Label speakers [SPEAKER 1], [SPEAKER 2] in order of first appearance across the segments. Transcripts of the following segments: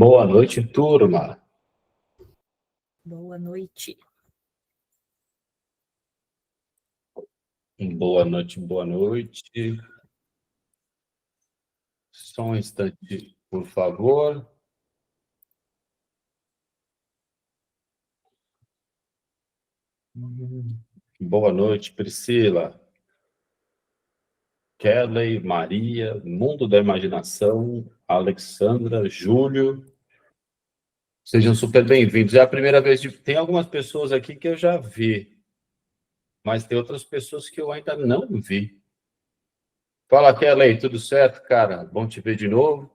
[SPEAKER 1] Boa noite, turma.
[SPEAKER 2] Boa noite.
[SPEAKER 1] Boa noite, boa noite. Só um instante, por favor. Boa noite, Priscila. Kelly, Maria, Mundo da Imaginação, Alexandra, Júlio. Sejam super bem-vindos. É a primeira vez de... Tem algumas pessoas aqui que eu já vi, mas tem outras pessoas que eu ainda não vi. Fala, Kelly, tudo certo, cara? Bom te ver de novo.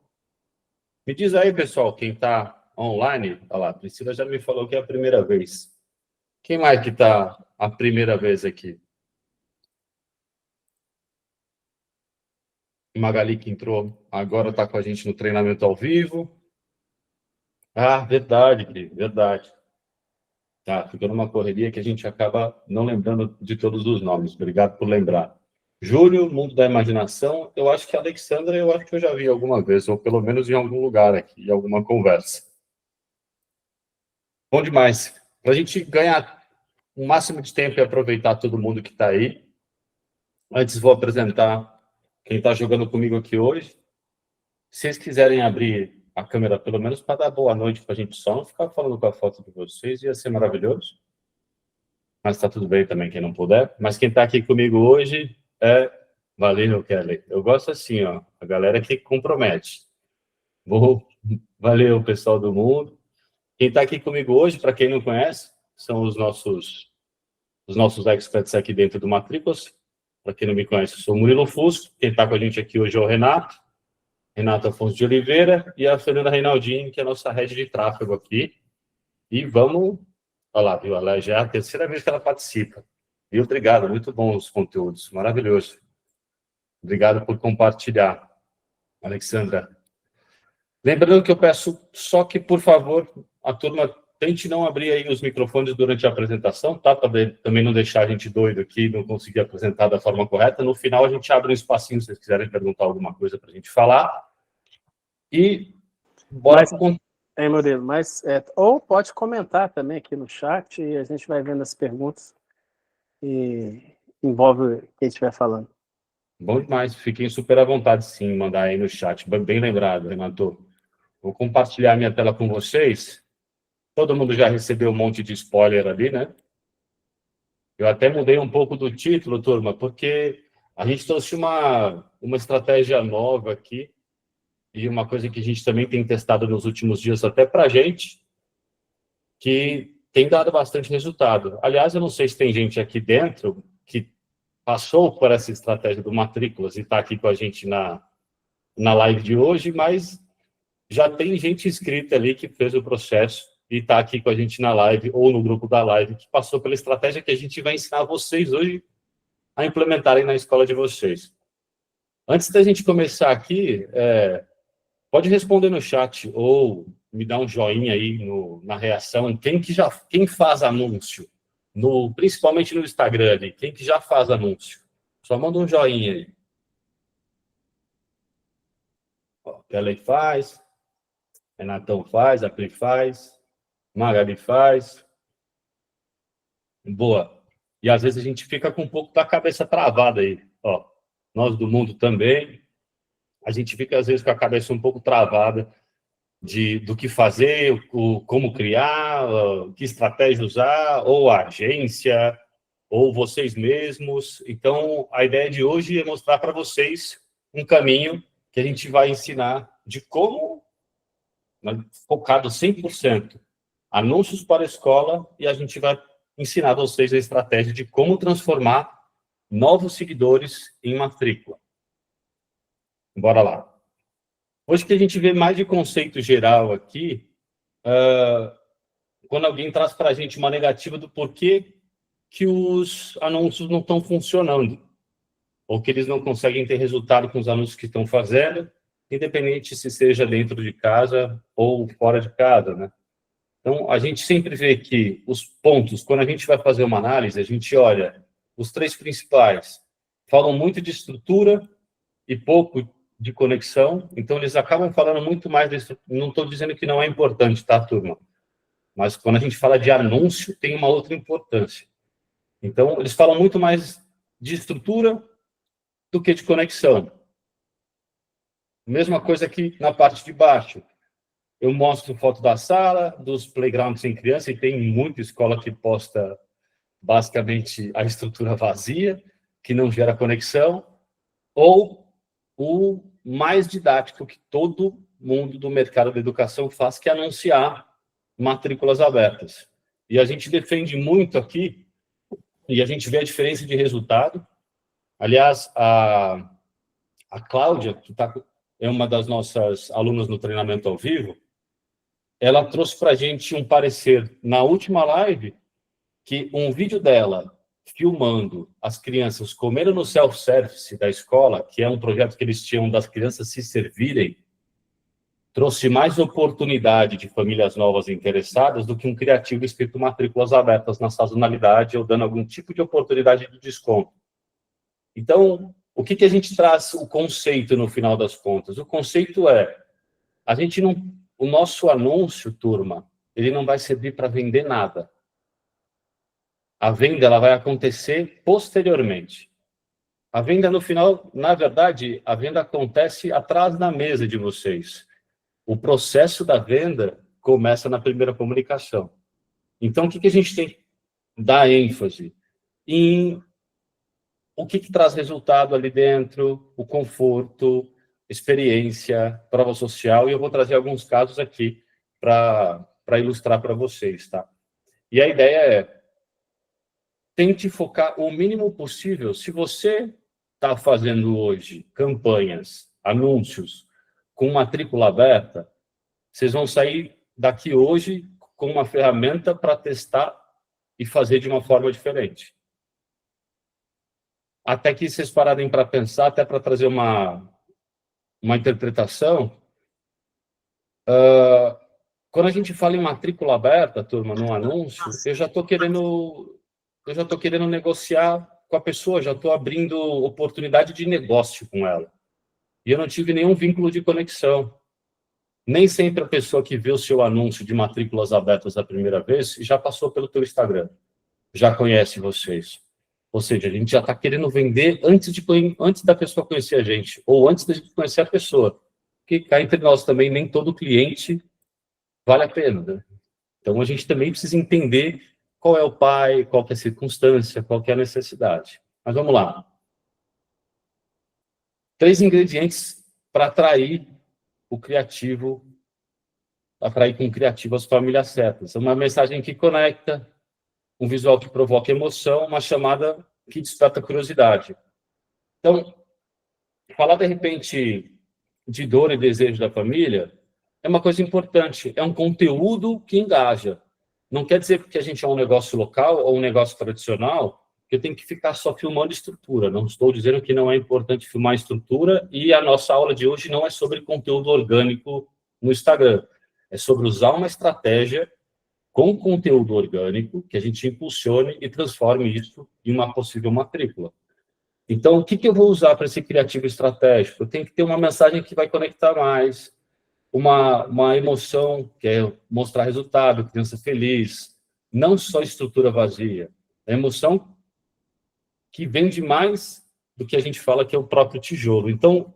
[SPEAKER 1] Me diz aí, pessoal, quem está online. Olha lá, a Priscila já me falou que é a primeira vez. Quem mais que está a primeira vez aqui? Magali, que entrou agora, está com a gente no treinamento ao vivo. Ah, verdade, verdade. Tá, fica numa correria que a gente acaba não lembrando de todos os nomes. Obrigado por lembrar. Júlio, Mundo da Imaginação. Eu acho que a Alexandra, eu acho que eu já vi alguma vez, ou pelo menos em algum lugar aqui, em alguma conversa. Bom demais. Para a gente ganhar o máximo de tempo e aproveitar todo mundo que está aí. Antes vou apresentar quem está jogando comigo aqui hoje. Se vocês quiserem abrir a câmera, pelo menos para dar boa noite para a gente só não ficar falando com a foto de vocês, ia ser maravilhoso. Mas está tudo bem também quem não puder. Mas quem está aqui comigo hoje é Valeu, Kelly. Eu gosto assim, ó, a galera que compromete. Valeu, pessoal do mundo. Quem está aqui comigo hoje, para quem não conhece, são os nossos experts aqui dentro do Matrículas. Para quem não me conhece, eu sou o Murilo Fusco. Quem está com a gente aqui hoje é o Renato Afonso de Oliveira, e a Fernanda Reinaldini, que é a nossa rede de tráfego aqui. E vamos... Olha lá, viu? Ela já é a terceira vez que ela participa. E obrigado, muito bom os conteúdos, maravilhoso. Obrigado por compartilhar, Alexandra. Lembrando que eu peço só que, por favor, a turma tente não abrir aí os microfones durante a apresentação, tá? Para também não deixar a gente doido aqui e não conseguir apresentar da forma correta. No final, a gente abre um espacinho, se vocês quiserem perguntar alguma coisa para a gente falar. E bora...
[SPEAKER 3] Murilo, ou pode comentar também aqui no chat e a gente vai vendo as perguntas e envolve quem estiver falando.
[SPEAKER 1] Bom demais, fiquem super à vontade, sim, mandar aí no chat. Bem lembrado, Renato. Vou compartilhar minha tela com vocês. Todo mundo já recebeu um monte de spoiler ali, né? Eu até mudei um pouco do título, turma, porque a gente trouxe uma estratégia nova aqui e uma coisa que a gente também tem testado nos últimos dias até para a gente, que tem dado bastante resultado. Aliás, eu não sei se tem gente aqui dentro que passou por essa estratégia do Matrículas e está aqui com a gente na live de hoje, mas já tem gente inscrita ali que fez o processo e está aqui com a gente na live ou no grupo da live, que passou pela estratégia que a gente vai ensinar vocês hoje a implementarem na escola de vocês. Antes da gente começar aqui, pode responder no chat ou me dar um joinha aí na reação. Quem faz anúncio, principalmente no Instagram ali, quem que já faz anúncio? Só manda um joinha aí. Kelly faz, Renatão faz, a Pri faz, Magali faz. Boa. E às vezes a gente fica com um pouco da cabeça travada aí. Ó, nós do mundo também. A gente fica às vezes com a cabeça um pouco travada do que fazer, como criar, que estratégia usar, ou a agência, ou vocês mesmos. Então, a ideia de hoje é mostrar para vocês um caminho que a gente vai ensinar de como, focado 100%, anúncios para a escola, e a gente vai ensinar a vocês a estratégia de como transformar novos seguidores em matrícula. Bora lá. Hoje que a gente vê mais de conceito geral aqui, quando alguém traz para a gente uma negativa do porquê que os anúncios não estão funcionando, ou que eles não conseguem ter resultado com os anúncios que estão fazendo, independente se seja dentro de casa ou fora de casa, né? Então, a gente sempre vê que os pontos, quando a gente vai fazer uma análise, a gente olha os três principais, falam muito de estrutura e pouco de conexão, então eles acabam falando muito mais disso. Não estou dizendo que não é importante, tá, turma? Mas quando a gente fala de anúncio, tem uma outra importância. Então, eles falam muito mais de estrutura do que de conexão. Mesma coisa aqui na parte de baixo. Eu mostro foto da sala, dos playgrounds sem criança, e tem muita escola que posta basicamente a estrutura vazia, que não gera conexão, ou o mais didático que todo mundo do mercado da educação faz, que é anunciar matrículas abertas. E a gente defende muito aqui, e a gente vê a diferença de resultado. Aliás, a Cláudia, que é uma das nossas alunas no treinamento ao vivo, ela trouxe para a gente um parecer na última live, que um vídeo dela filmando as crianças comendo no self-service da escola, que é um projeto que eles tinham das crianças se servirem, trouxe mais oportunidade de famílias novas interessadas do que um criativo escrito matrículas abertas na sazonalidade ou dando algum tipo de oportunidade de desconto. Então, o que a gente traz o conceito no final das contas? O conceito é, a gente não, o nosso anúncio, turma, ele não vai servir para vender nada. A venda ela vai acontecer posteriormente. A venda no final, na verdade, a venda acontece atrás da mesa de vocês. O processo da venda começa na primeira comunicação. Então, o que a gente tem que dar ênfase? Em o que traz resultado ali dentro, o conforto, experiência, prova social, e eu vou trazer alguns casos aqui para ilustrar para vocês, tá? E a ideia é, tente focar o mínimo possível. Se você está fazendo hoje campanhas, anúncios, com matrícula aberta, vocês vão sair daqui hoje com uma ferramenta para testar e fazer de uma forma diferente. Até que vocês pararem para pensar, até para trazer uma interpretação. Quando a gente fala em matrícula aberta, turma, no anúncio, eu já estou querendo negociar com a pessoa, já estou abrindo oportunidade de negócio com ela. E eu não tive nenhum vínculo de conexão. Nem sempre a pessoa que vê o seu anúncio de matrículas abertas a primeira vez já passou pelo teu Instagram, já conhece vocês. Ou seja, a gente já está querendo vender antes da pessoa conhecer a gente, ou antes da gente conhecer a pessoa. Porque cá entre nós também, nem todo cliente vale a pena, né? Então, a gente também precisa entender qual é o pai, qual que é a circunstância, qual que é a necessidade. Mas vamos lá. 3 ingredientes para atrair o criativo, atrair com o criativo as famílias certas. Uma mensagem que conecta, um visual que provoca emoção, uma chamada que desperta curiosidade. Então, falar, de repente, de dor e desejo da família é uma coisa importante, é um conteúdo que engaja. Não quer dizer que a gente é um negócio local ou um negócio tradicional, que eu tenho que ficar só filmando estrutura. Não estou dizendo que não é importante filmar estrutura, e a nossa aula de hoje não é sobre conteúdo orgânico no Instagram. É sobre usar uma estratégia com conteúdo orgânico, que a gente impulsione e transforme isso em uma possível matrícula. Então, o que eu vou usar para esse criativo estratégico? Eu tenho que ter uma mensagem que vai conectar mais, uma emoção, que é mostrar resultado, criança feliz, não só estrutura vazia. A emoção que vende mais do que a gente fala que é o próprio tijolo. Então,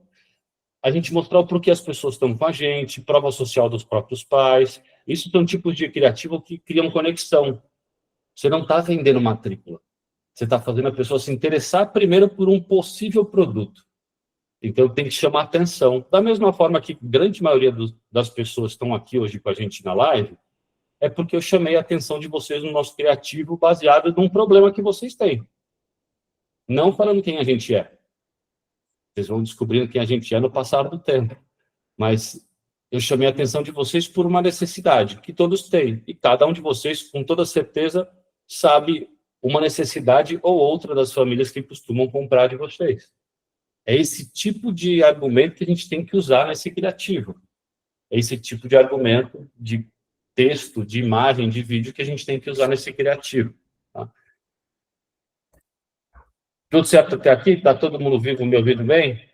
[SPEAKER 1] a gente mostrar o porquê as pessoas estão com a gente, prova social dos próprios pais. Isso são tipos de criativo que criam conexão. Você não está vendendo matrícula. Você está fazendo a pessoa se interessar primeiro por um possível produto. Então, tem que chamar atenção. Da mesma forma que a grande maioria das pessoas que estão aqui hoje com a gente na live, é porque eu chamei a atenção de vocês no nosso criativo baseado num problema que vocês têm. Não falando quem a gente é. Vocês vão descobrindo quem a gente é no passar do tempo. Mas eu chamei a atenção de vocês por uma necessidade que todos têm. E cada um de vocês, com toda certeza, sabe uma necessidade ou outra das famílias que costumam comprar de vocês. É esse tipo de argumento que a gente tem que usar nesse criativo. É esse tipo de argumento de texto, de imagem, de vídeo que a gente tem que usar nesse criativo. Tá? Tudo certo até aqui? Está todo mundo vivo, me ouvindo bem?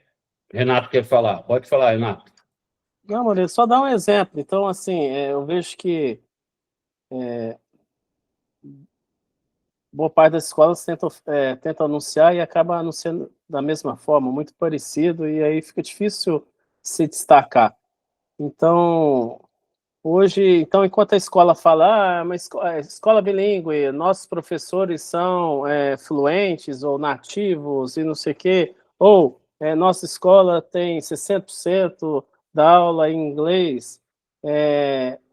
[SPEAKER 1] Renato quer falar. Pode falar, Renato.
[SPEAKER 3] Não, Murilo, só dar um exemplo. Então, assim, eu vejo que boa parte das escolas tenta anunciar e acaba anunciando da mesma forma, muito parecido, e aí fica difícil se destacar. Então, hoje, então, enquanto a escola fala, uma escola bilíngue, nossos professores são fluentes ou nativos e não sei o quê, ou nossa escola tem 60% da aula em inglês,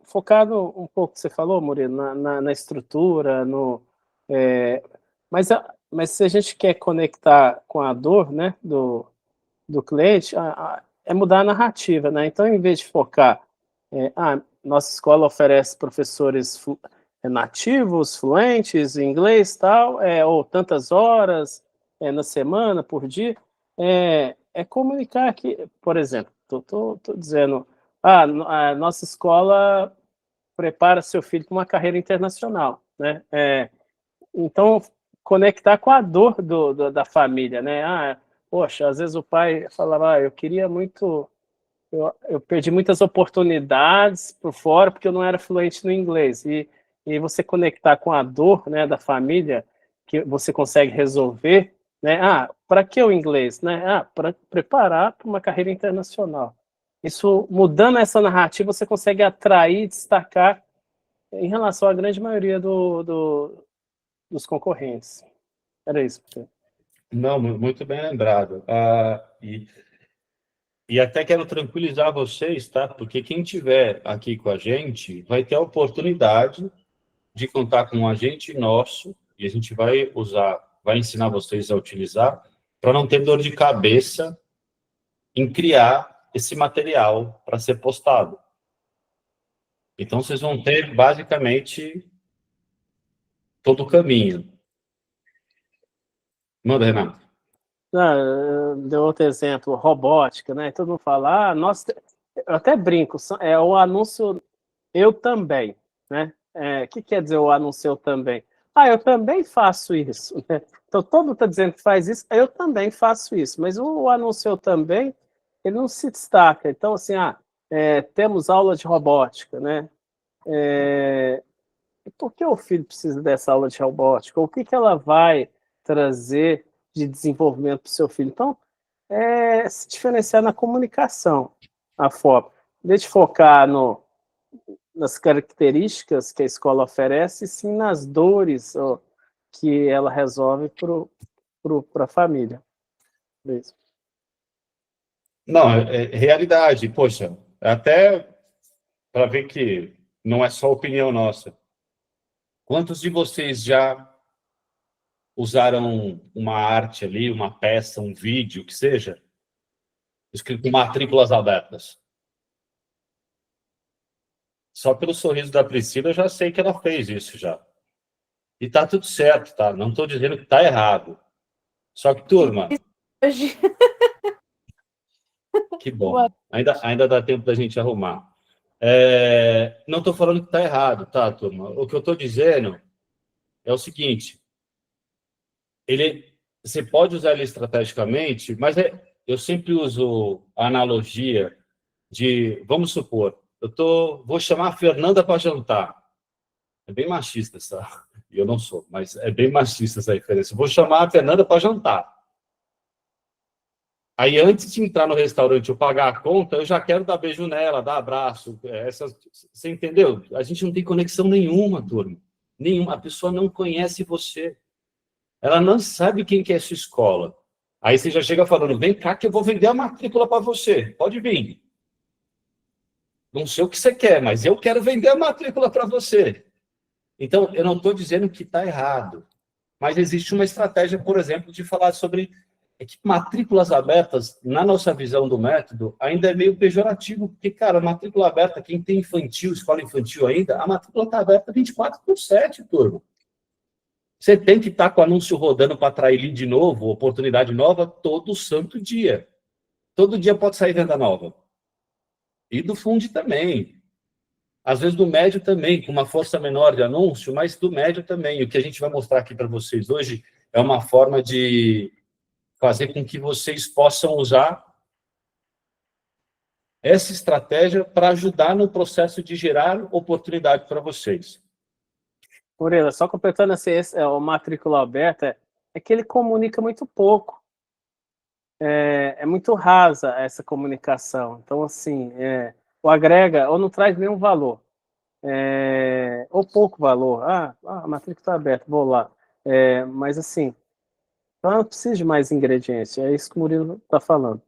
[SPEAKER 3] focado um pouco, que você falou, Murilo, na estrutura, é, mas se a gente quer conectar com a dor, né, do cliente, é mudar a narrativa, né? Então, em vez de focar, nossa escola oferece professores nativos, fluentes em inglês, tal, ou tantas horas na semana, por dia, comunicar que, por exemplo, tô dizendo, a nossa escola prepara seu filho para uma carreira internacional, né? Então, conectar com a dor da família, né? Poxa, às vezes o pai falava, eu queria muito, eu perdi muitas oportunidades por fora porque eu não era fluente no inglês. E você conectar com a dor, né, da família, que você consegue resolver, né? Para que o inglês, né? Para preparar para uma carreira internacional. Isso, mudando essa narrativa, você consegue atrair, destacar em relação à grande maioria dos concorrentes. Era isso.
[SPEAKER 1] Não, muito bem lembrado. E até quero tranquilizar vocês, tá? Porque quem tiver aqui com a gente vai ter a oportunidade de contar com um agente nosso e a gente vai ensinar vocês a utilizar para não ter dor de cabeça em criar esse material para ser postado. Então, vocês vão ter, basicamente, todo o caminho. Manda, Renato.
[SPEAKER 3] Deu outro exemplo, robótica, né? Todo mundo fala, nossa, eu até brinco, o anúncio eu também, né? O que quer dizer o anúncio eu também? Eu também faço isso, né? Então, todo mundo está dizendo que faz isso, eu também faço isso, mas o anúncio eu também, ele não se destaca. Então, assim, temos aula de robótica, né? Por que o filho precisa dessa aula de robótica? O que ela vai trazer de desenvolvimento para o seu filho? Então, se diferenciar na comunicação, a forma. Em vez de focar nas características que a escola oferece, sim nas dores que ela resolve para a família. Isso.
[SPEAKER 1] Não, é realidade. Poxa, até para ver que não é só opinião nossa. Quantos de vocês já usaram uma arte ali, uma peça, um vídeo, que seja, escrito matrículas abertas? Só pelo sorriso da Priscila, eu já sei que ela fez isso já. E tá tudo certo, tá? Não estou dizendo que tá errado. Só que, turma...
[SPEAKER 2] Hoje.
[SPEAKER 1] Que bom. Ainda dá tempo da gente arrumar. Não estou falando que está errado, tá, turma? O que eu estou dizendo é o seguinte: você pode usar ele estrategicamente, mas eu sempre uso a analogia de, vamos supor, vou chamar a Fernanda para jantar. É bem machista essa, eu não sou, mas é bem machista essa referência. Vou chamar a Fernanda para jantar. Aí, antes de entrar no restaurante ou pagar a conta, eu já quero dar beijo nela, dar abraço. Você entendeu? A gente não tem conexão nenhuma, turma. Nenhuma. A pessoa não conhece você. Ela não sabe quem que é a sua escola. Aí você já chega falando, vem cá que eu vou vender a matrícula para você. Pode vir. Não sei o que você quer, mas eu quero vender a matrícula para você. Então, eu não estou dizendo que está errado. Mas existe uma estratégia, por exemplo, de falar sobre... que matrículas abertas, na nossa visão do método, ainda é meio pejorativo, porque, cara, matrícula aberta, quem tem infantil, escola infantil ainda, a matrícula está aberta 24/7, turma. Você tem que estar com o anúncio rodando para atrair lead novo, oportunidade nova, todo santo dia. Todo dia pode sair venda nova. E do fundo também. Às vezes do médio também, com uma força menor de anúncio, mas do médio também. O que a gente vai mostrar aqui para vocês hoje é uma forma de fazer com que vocês possam usar essa estratégia para ajudar no processo de gerar oportunidade para vocês.
[SPEAKER 3] Murilo, só completando assim, o matrícula aberta, é que ele comunica muito pouco. É muito rasa essa comunicação. Então, assim, ou agrega, ou não traz nenhum valor. Ou pouco valor. A matrícula está aberta, vou lá. Mas, assim, então não precisa de mais ingredientes. É isso que o Murilo está falando.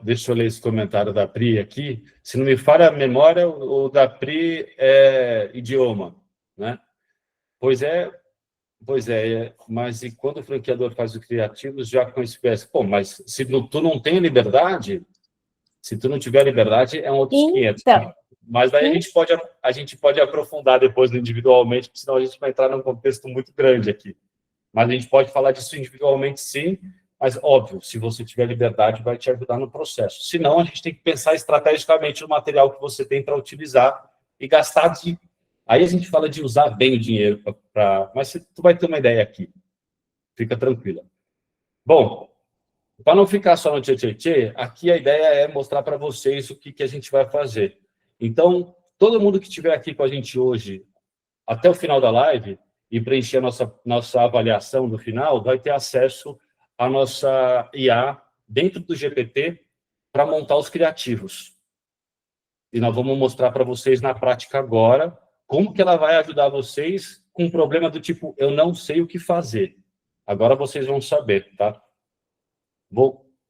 [SPEAKER 1] Deixa eu ler esse comentário da Pri aqui. Se não me falha a memória, o da Pri é idioma, né? Pois é, mas e quando o franqueador faz os criativos, já com espécie? Pô, mas se tu não tem liberdade, se tu não tiver liberdade, é um outro 500.
[SPEAKER 2] Então.
[SPEAKER 1] Mas daí a gente pode aprofundar depois no individualmente, porque senão a gente vai entrar num contexto muito grande aqui. Mas a gente pode falar disso individualmente, sim, mas, óbvio, se você tiver liberdade, vai te ajudar no processo. Se não, a gente tem que pensar estrategicamente no material que você tem para utilizar e gastar de... Aí a gente fala de usar bem o dinheiro, mas tu vai ter uma ideia aqui. Fica tranquila. Bom, para não ficar só no tchê-tchê-tchê, aqui a ideia é mostrar para vocês o que a gente vai fazer. Então, todo mundo que estiver aqui com a gente hoje, até o final da live, e preencher a nossa avaliação no final, vai ter acesso à nossa IA dentro do GPT para montar os criativos. E nós vamos mostrar para vocês na prática agora como que ela vai ajudar vocês com um problema do tipo, eu não sei o que fazer. Agora vocês vão saber, tá?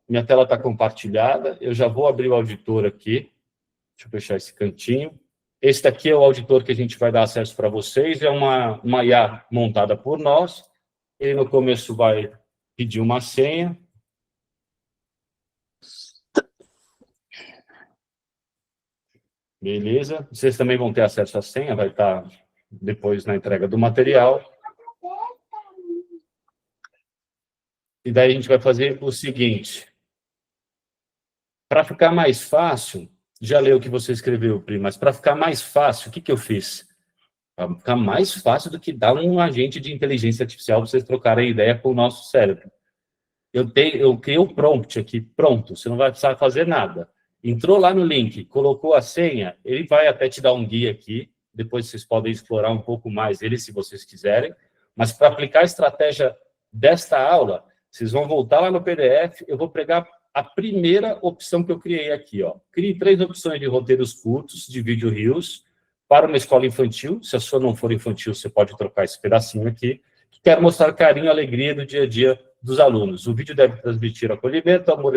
[SPEAKER 1] Minha tela está compartilhada, eu já vou abrir o auditor aqui. Deixa eu fechar esse cantinho. Esse daqui é o auditor que a gente vai dar acesso para vocês. É uma IA montada por nós. Ele, no começo, vai pedir uma senha. Beleza. Vocês também vão ter acesso à senha. Vai estar depois na entrega do material. E daí a gente vai fazer o seguinte. Para ficar mais fácil... Já leu o que você escreveu, Pri, mas para ficar mais fácil, o que eu fiz? Para ficar mais fácil do que dar um agente de inteligência artificial para vocês trocarem ideia com o nosso cérebro. Eu criei o prompt aqui, pronto, você não vai precisar fazer nada. Entrou lá no link, colocou a senha, ele vai até te dar um guia aqui, depois vocês podem explorar um pouco mais ele, se vocês quiserem, mas para aplicar a estratégia desta aula, vocês vão voltar lá no PDF, eu vou pegar a primeira opção que eu criei aqui, ó. Crie 3 opções de roteiros curtos, de vídeo reels, para uma escola infantil. Se a sua não for infantil, você pode trocar esse pedacinho aqui. Quero mostrar carinho e alegria do dia a dia dos alunos. O vídeo deve transmitir acolhimento, amor,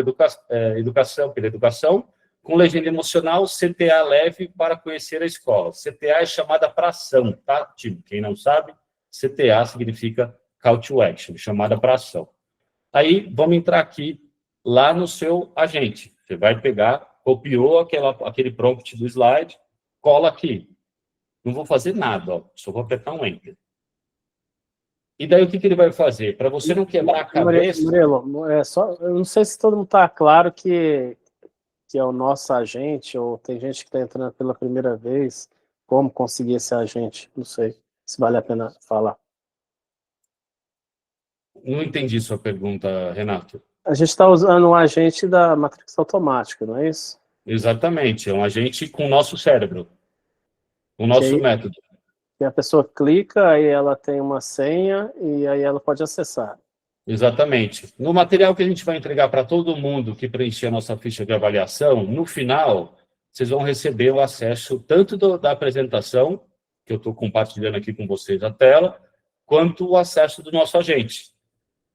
[SPEAKER 1] educação pela educação, com legenda emocional, CTA leve para conhecer a escola. CTA é chamada para ação, tá, time? Quem não sabe, CTA significa Call to Action, chamada para ação. Aí, vamos entrar aqui lá no seu agente. Você vai pegar, copiou aquele prompt do slide, cola aqui. Não vou fazer nada, ó, só vou apertar um Enter. E daí o que ele vai fazer? Para você não quebrar a cabeça...
[SPEAKER 3] Murilo, eu não sei se todo mundo está claro que é o nosso agente, ou tem gente que está entrando pela primeira vez, como conseguir esse agente, não sei se vale a pena falar.
[SPEAKER 1] Não entendi sua pergunta, Renato.
[SPEAKER 3] A gente está usando um agente da matriz automática, não é isso?
[SPEAKER 1] Exatamente, é um agente com o nosso cérebro, o nosso método.
[SPEAKER 3] E a pessoa clica, aí ela tem uma senha, e aí ela pode acessar.
[SPEAKER 1] Exatamente. No material que a gente vai entregar para todo mundo que preencher a nossa ficha de avaliação, no final, vocês vão receber o acesso tanto da apresentação, que eu estou compartilhando aqui com vocês a tela, quanto o acesso do nosso agente.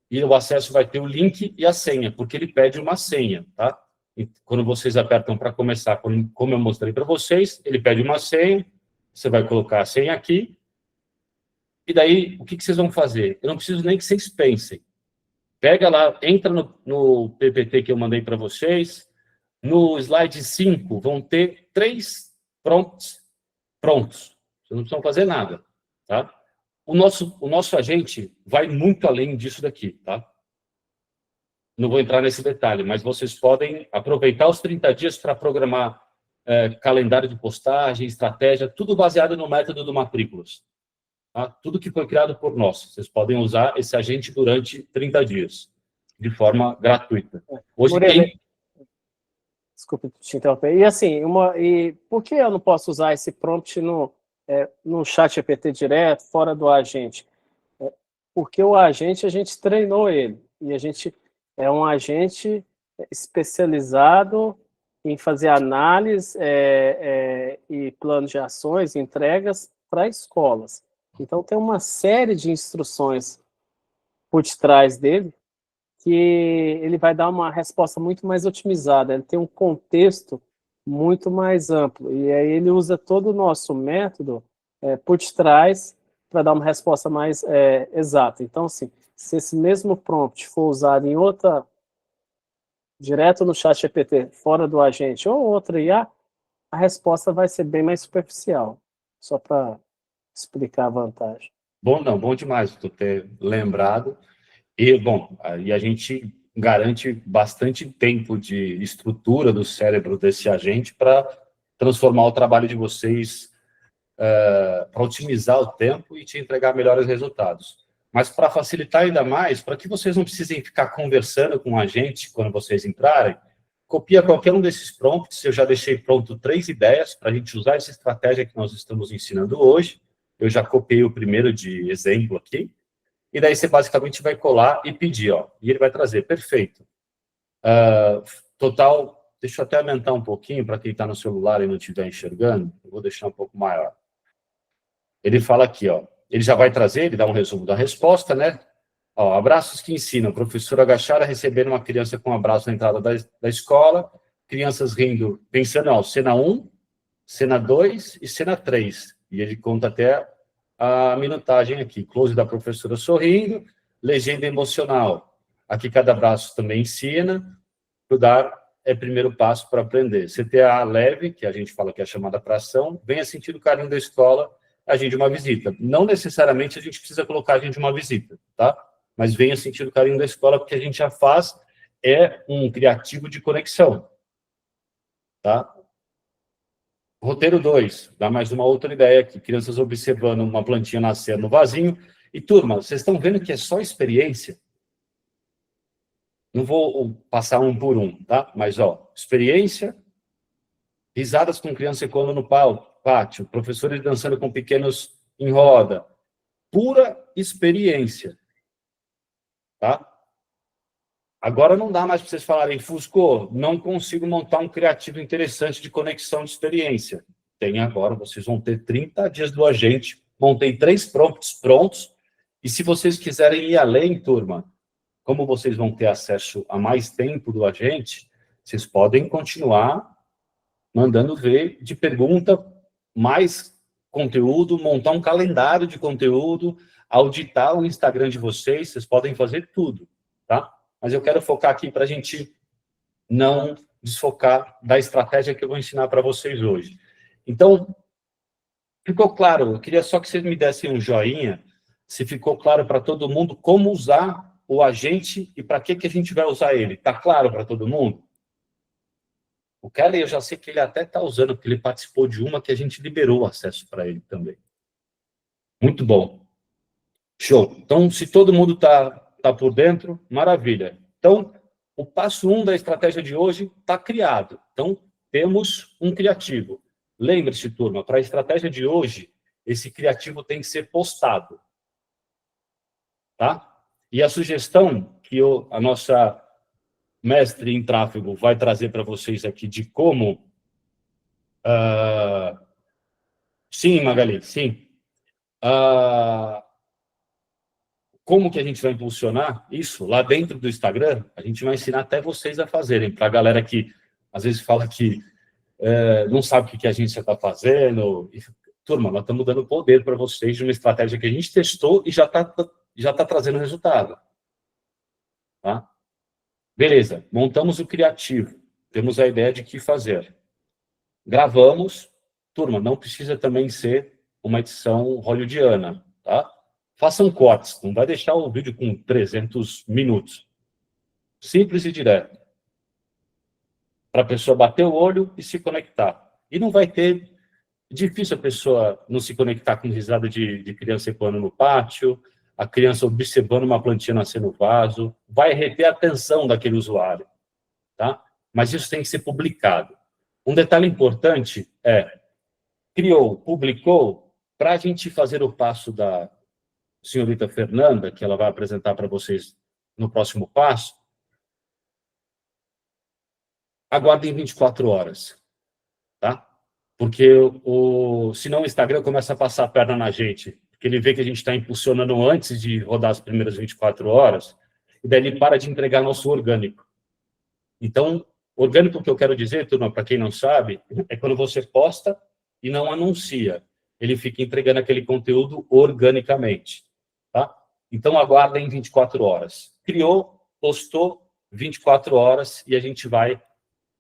[SPEAKER 1] E o acesso vai ter o link e a senha, porque ele pede uma senha, tá? E quando vocês apertam para começar, como eu mostrei para vocês, ele pede uma senha, você vai colocar a senha aqui, e daí, o que vocês vão fazer? Eu não preciso nem que vocês pensem. Pega lá, entra no PPT que eu mandei para vocês, no slide 5, vão ter 3 prompts prontos. Vocês não precisam fazer nada, tá? O nosso agente vai muito além disso daqui, tá? Não vou entrar nesse detalhe, mas vocês podem aproveitar os 30 dias para programar calendário de postagem, estratégia, tudo baseado no método do Matrículas. Tá? Tudo que foi criado por nós. Vocês podem usar esse agente durante 30 dias, de forma gratuita. Hoje,
[SPEAKER 3] Desculpa te interromper. E assim, e por que eu não posso usar esse prompt no chat GPT direto, fora do agente? Porque o agente, a gente treinou ele. E a gente é um agente especializado em fazer análise e planos de ações, entregas para escolas. Então, tem uma série de instruções por detrás dele que ele vai dar uma resposta muito mais otimizada, ele tem um contexto muito mais amplo, e aí ele usa todo o nosso método por detrás para dar uma resposta mais exata. Então, assim, se esse mesmo prompt for usado em outra, direto no chat GPT, fora do agente, ou outra IA, a resposta vai ser bem mais superficial, só para explicar a vantagem.
[SPEAKER 1] Bom, não, bom demais tu ter lembrado. E, bom, aí a gente garante bastante tempo de estrutura do cérebro desse agente para transformar o trabalho de vocês, para otimizar o tempo e te entregar melhores resultados. Mas para facilitar ainda mais, para que vocês não precisem ficar conversando com o agente quando vocês entrarem, copia qualquer um desses prompts. Eu já deixei pronto 3 ideias para a gente usar essa estratégia que nós estamos ensinando hoje. Eu já copiei o primeiro de exemplo aqui. E daí você basicamente vai colar e pedir, ó. E ele vai trazer, perfeito. Total, deixa eu até aumentar um pouquinho para quem está no celular e não estiver enxergando. Eu vou deixar um pouco maior. Ele fala aqui, ó. Ele já vai trazer, ele dá um resumo da resposta, né? Ó, abraços que ensinam. Professor agachar a receber uma criança com um abraço na entrada da escola. Crianças rindo, pensando, ó, cena 1, cena 2 e cena 3. E ele conta até a minutagem aqui, close da professora sorrindo, legenda emocional. Aqui cada abraço também ensina, estudar é primeiro passo para aprender. CTA leve, que a gente fala que é a chamada para ação, venha sentir o carinho da escola, agende uma visita. Não necessariamente a gente precisa colocar agende uma visita, tá? Mas venha sentir o carinho da escola, porque a gente já faz, um criativo de conexão, tá? Roteiro 2, dá mais uma outra ideia aqui. Crianças observando uma plantinha nascer no vasinho. E, turma, vocês estão vendo que é só experiência? Não vou passar um por um, tá? Mas, ó, experiência, risadas com criança ecoando no pátio, professores dançando com pequenos em roda. Pura experiência, tá? Agora não dá mais para vocês falarem, Fusco, não consigo montar um criativo interessante de conexão de experiência. Tem agora, vocês vão ter 30 dias do agente, montei 3 prompts prontos, e se vocês quiserem ir além, turma, como vocês vão ter acesso a mais tempo do agente, vocês podem continuar mandando ver de pergunta, mais conteúdo, montar um calendário de conteúdo, auditar o Instagram de vocês podem fazer tudo, tá? Mas eu quero focar aqui para a gente não desfocar da estratégia que eu vou ensinar para vocês hoje. Então, ficou claro? Eu queria só que vocês me dessem um joinha, se ficou claro para todo mundo como usar o agente e para que a gente vai usar ele. Está claro para todo mundo? O Kelly, eu já sei que ele até está usando, porque ele participou de uma que a gente liberou acesso para ele também. Muito bom. Show. Então, se todo mundo está por dentro, maravilha. Então, o passo 1 da estratégia de hoje está criado. Então, temos um criativo. Lembre-se, turma, para a estratégia de hoje, esse criativo tem que ser postado. Tá? E a sugestão que a nossa mestre em tráfego vai trazer para vocês aqui de como... Sim, Magali, sim. Como que a gente vai impulsionar isso lá dentro do Instagram? A gente vai ensinar até vocês a fazerem. Para a galera que às vezes fala que não sabe o que a agência está fazendo. Turma, nós estamos dando poder para vocês de uma estratégia que a gente testou e já tá trazendo resultado. Tá? Beleza, montamos o criativo. Temos a ideia de que fazer. Gravamos. Turma, não precisa também ser uma edição hollywoodiana, tá? Façam cortes, não vai deixar o vídeo com 300 minutos. Simples e direto. Para a pessoa bater o olho e se conectar. E não vai ter... Difícil a pessoa não se conectar com risada de criança ecoando no pátio, a criança observando uma plantinha nascer no vaso, vai reter a atenção daquele usuário, tá? mas isso tem que ser publicado. Um detalhe importante é, criou, publicou, para a gente fazer o passo da senhorita Fernanda, que ela vai apresentar para vocês no próximo passo, aguardem 24 horas, tá? Porque senão o Instagram começa a passar a perna na gente, porque ele vê que a gente está impulsionando antes de rodar as primeiras 24 horas, e daí ele para de entregar nosso orgânico. Então, orgânico que eu quero dizer, turma, para quem não sabe, é quando você posta e não anuncia. Ele fica entregando aquele conteúdo organicamente, tá? Então, aguardem 24 horas. Criou, postou, 24 horas, e a gente vai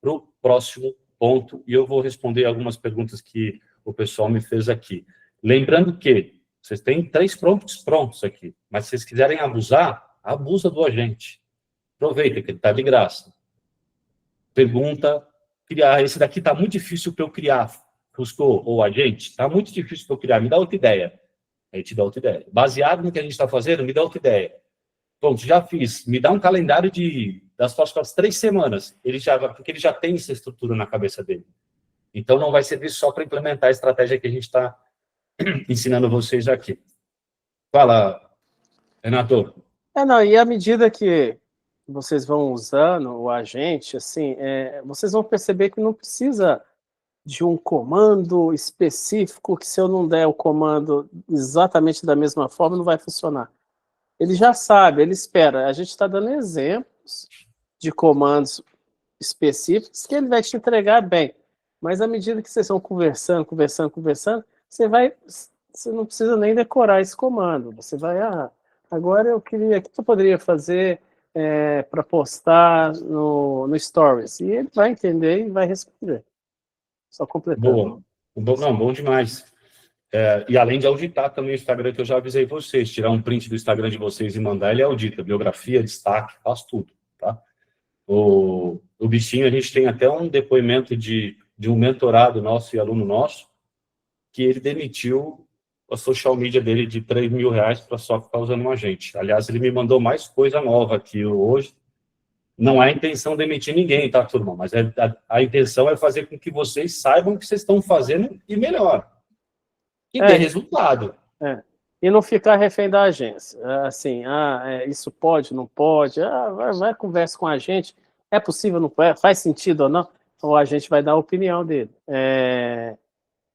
[SPEAKER 1] para o próximo ponto, e eu vou responder algumas perguntas que o pessoal me fez aqui. Lembrando que vocês têm 3 prompts prontos aqui, mas se vocês quiserem abusar, abusa do agente. Aproveita que ele está de graça. Pergunta, criar, esse daqui está muito difícil para eu criar, Fusco ou agente, está muito difícil para eu criar, me dá outra ideia. Aí te dá outra ideia. Baseado no que a gente está fazendo, me dá outra ideia. Pronto, já fiz. Me dá um calendário das próximas 3 semanas. Porque ele já tem essa estrutura na cabeça dele. Então, não vai servir só para implementar a estratégia que a gente está ensinando vocês aqui. Fala, Renato.
[SPEAKER 3] Não, e à medida que vocês vão usando o agente, assim, vocês vão perceber que não precisa de um comando específico, que se eu não der o comando exatamente da mesma forma, não vai funcionar. Ele já sabe, ele espera. A gente está dando exemplos de comandos específicos que ele vai te entregar bem. Mas à medida que vocês vão conversando, você não precisa nem decorar esse comando. Você vai, agora eu queria, o que eu poderia fazer para postar no Stories? E ele vai entender e vai responder. Só completando.
[SPEAKER 1] Boa. Bom demais. E além de auditar também o Instagram, que eu já avisei vocês, tirar um print do Instagram de vocês e mandar, ele audita, biografia, destaque, faz tudo, tá? O bichinho, a gente tem até um depoimento de um mentorado nosso e aluno nosso, que ele demitiu a social media dele de R$3.000 para só ficar usando um agente. Aliás, ele me mandou mais coisa nova aqui hoje. Não é a intenção de demitir ninguém, tá, turma? Mas a intenção é fazer com que vocês saibam o que vocês estão fazendo e melhor. E ter resultado.
[SPEAKER 3] E não ficar refém da agência. Assim, isso pode, não pode. Vai conversa com a gente. É possível, não é? Faz sentido ou não? Ou a gente vai dar a opinião dele.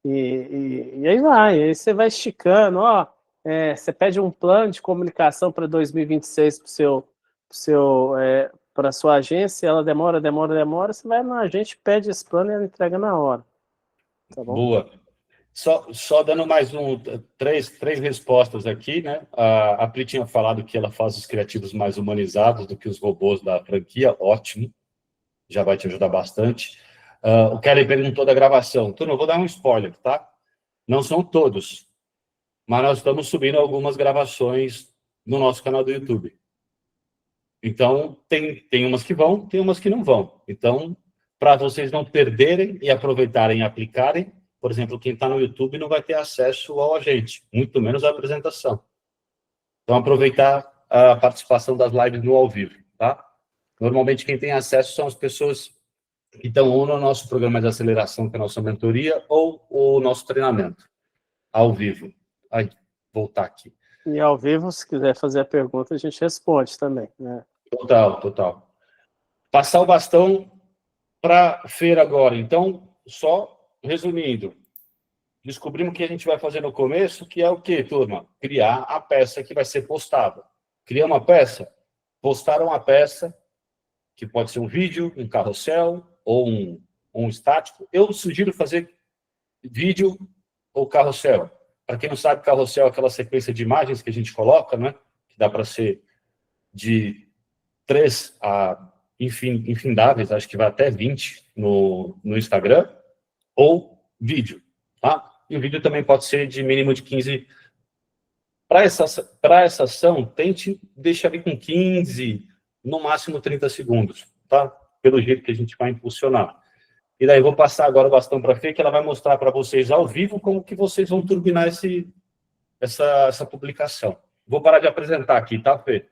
[SPEAKER 3] E aí vai. Aí você vai esticando. Você pede um plano de comunicação para 2026 para a sua agência, ela demora. Você vai na agente, pede esse plano e ela entrega na hora. Tá bom?
[SPEAKER 1] Boa. Só dando mais três respostas aqui, né? A Pri tinha falado que ela faz os criativos mais humanizados do que os robôs da franquia. Ótimo. Já vai te ajudar bastante. O Kelly perguntou da gravação. Turma, eu vou dar um spoiler, tá? Não são todos, mas nós estamos subindo algumas gravações no nosso canal do YouTube. Então, tem umas que vão, tem umas que não vão. Então, para vocês não perderem e aproveitarem e aplicarem, por exemplo, quem está no YouTube não vai ter acesso ao agente, muito menos à apresentação. Então, aproveitar a participação das lives no ao vivo, tá? Normalmente, quem tem acesso são as pessoas que estão ou no nosso programa de aceleração, que é a nossa mentoria, ou o nosso treinamento, ao vivo. Aí, voltar aqui.
[SPEAKER 3] E ao vivo, se quiser fazer a pergunta, a gente responde também, né?
[SPEAKER 1] Total. Passar o bastão para a Feira agora. Então, só resumindo, descobrimos o que a gente vai fazer no começo, que é o quê, turma? Criar a peça que vai ser postada. Criar uma peça, postar uma peça, que pode ser um vídeo, um carrossel ou um estático. Eu sugiro fazer vídeo ou carrossel. Para quem não sabe, carrossel é aquela sequência de imagens que a gente coloca, né? Que dá para ser de 3 a infindáveis, acho que vai até 20 no Instagram, ou vídeo, tá? E o vídeo também pode ser de mínimo de 15. Para essa ação, tente deixar ali com 15, no máximo 30 segundos, tá? Pelo jeito que a gente vai impulsionar. E daí vou passar agora o bastão para a Fê, que ela vai mostrar para vocês ao vivo como que vocês vão turbinar essa publicação. Vou parar de apresentar aqui, tá, Fê?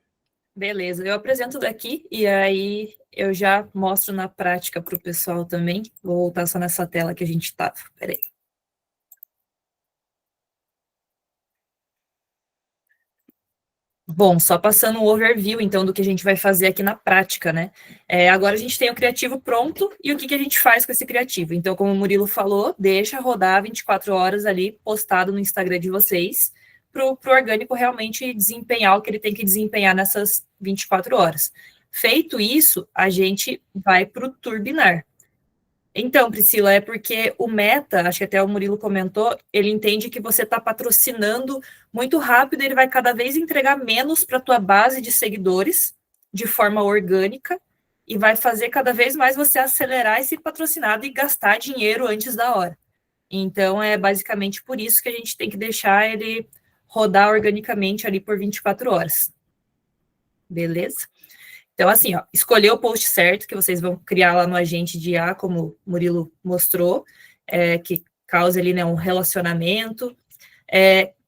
[SPEAKER 2] Beleza, eu apresento daqui e aí eu já mostro na prática para o pessoal também. Vou voltar só nessa tela que a gente estava. Peraí. Bom, só passando um overview, então, do que a gente vai fazer aqui na prática, né? Agora a gente tem o criativo pronto e o que a gente faz com esse criativo. Então, como o Murilo falou, deixa rodar 24 horas ali, postado no Instagram de vocês, para o orgânico realmente desempenhar o que ele tem que desempenhar nessas 24 horas. Feito isso, a gente vai para o turbinar. Então, Priscila, é porque o Meta, acho que até o Murilo comentou, ele entende que você está patrocinando muito rápido, ele vai cada vez entregar menos para a tua base de seguidores, de forma orgânica, e vai fazer cada vez mais você acelerar esse patrocinado e gastar dinheiro antes da hora. Então, é basicamente por isso que a gente tem que deixar ele rodar organicamente ali por 24 horas. Beleza? Então, assim, ó, escolher o post certo, que vocês vão criar lá no agente de IA, como o Murilo mostrou, que causa ali, né, um relacionamento.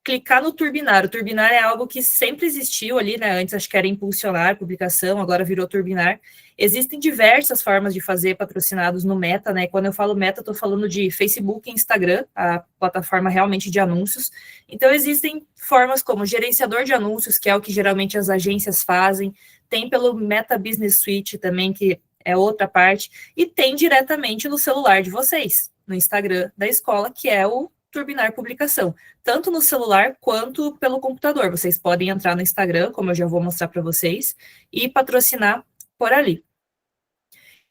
[SPEAKER 2] Clicar no turbinar. O turbinar é algo que sempre existiu ali, né? Antes acho que era impulsionar publicação, agora virou turbinar. Existem diversas formas de fazer patrocinados no Meta, né? Quando eu falo Meta, estou falando de Facebook e Instagram, a plataforma realmente de anúncios. Então, existem formas como gerenciador de anúncios, que é o que geralmente as agências fazem, tem pelo Meta Business Suite também, que é outra parte, e tem diretamente no celular de vocês, no Instagram da escola, que é o turbinar publicação, tanto no celular quanto pelo computador. Vocês podem entrar no Instagram, como eu já vou mostrar para vocês, e patrocinar por ali.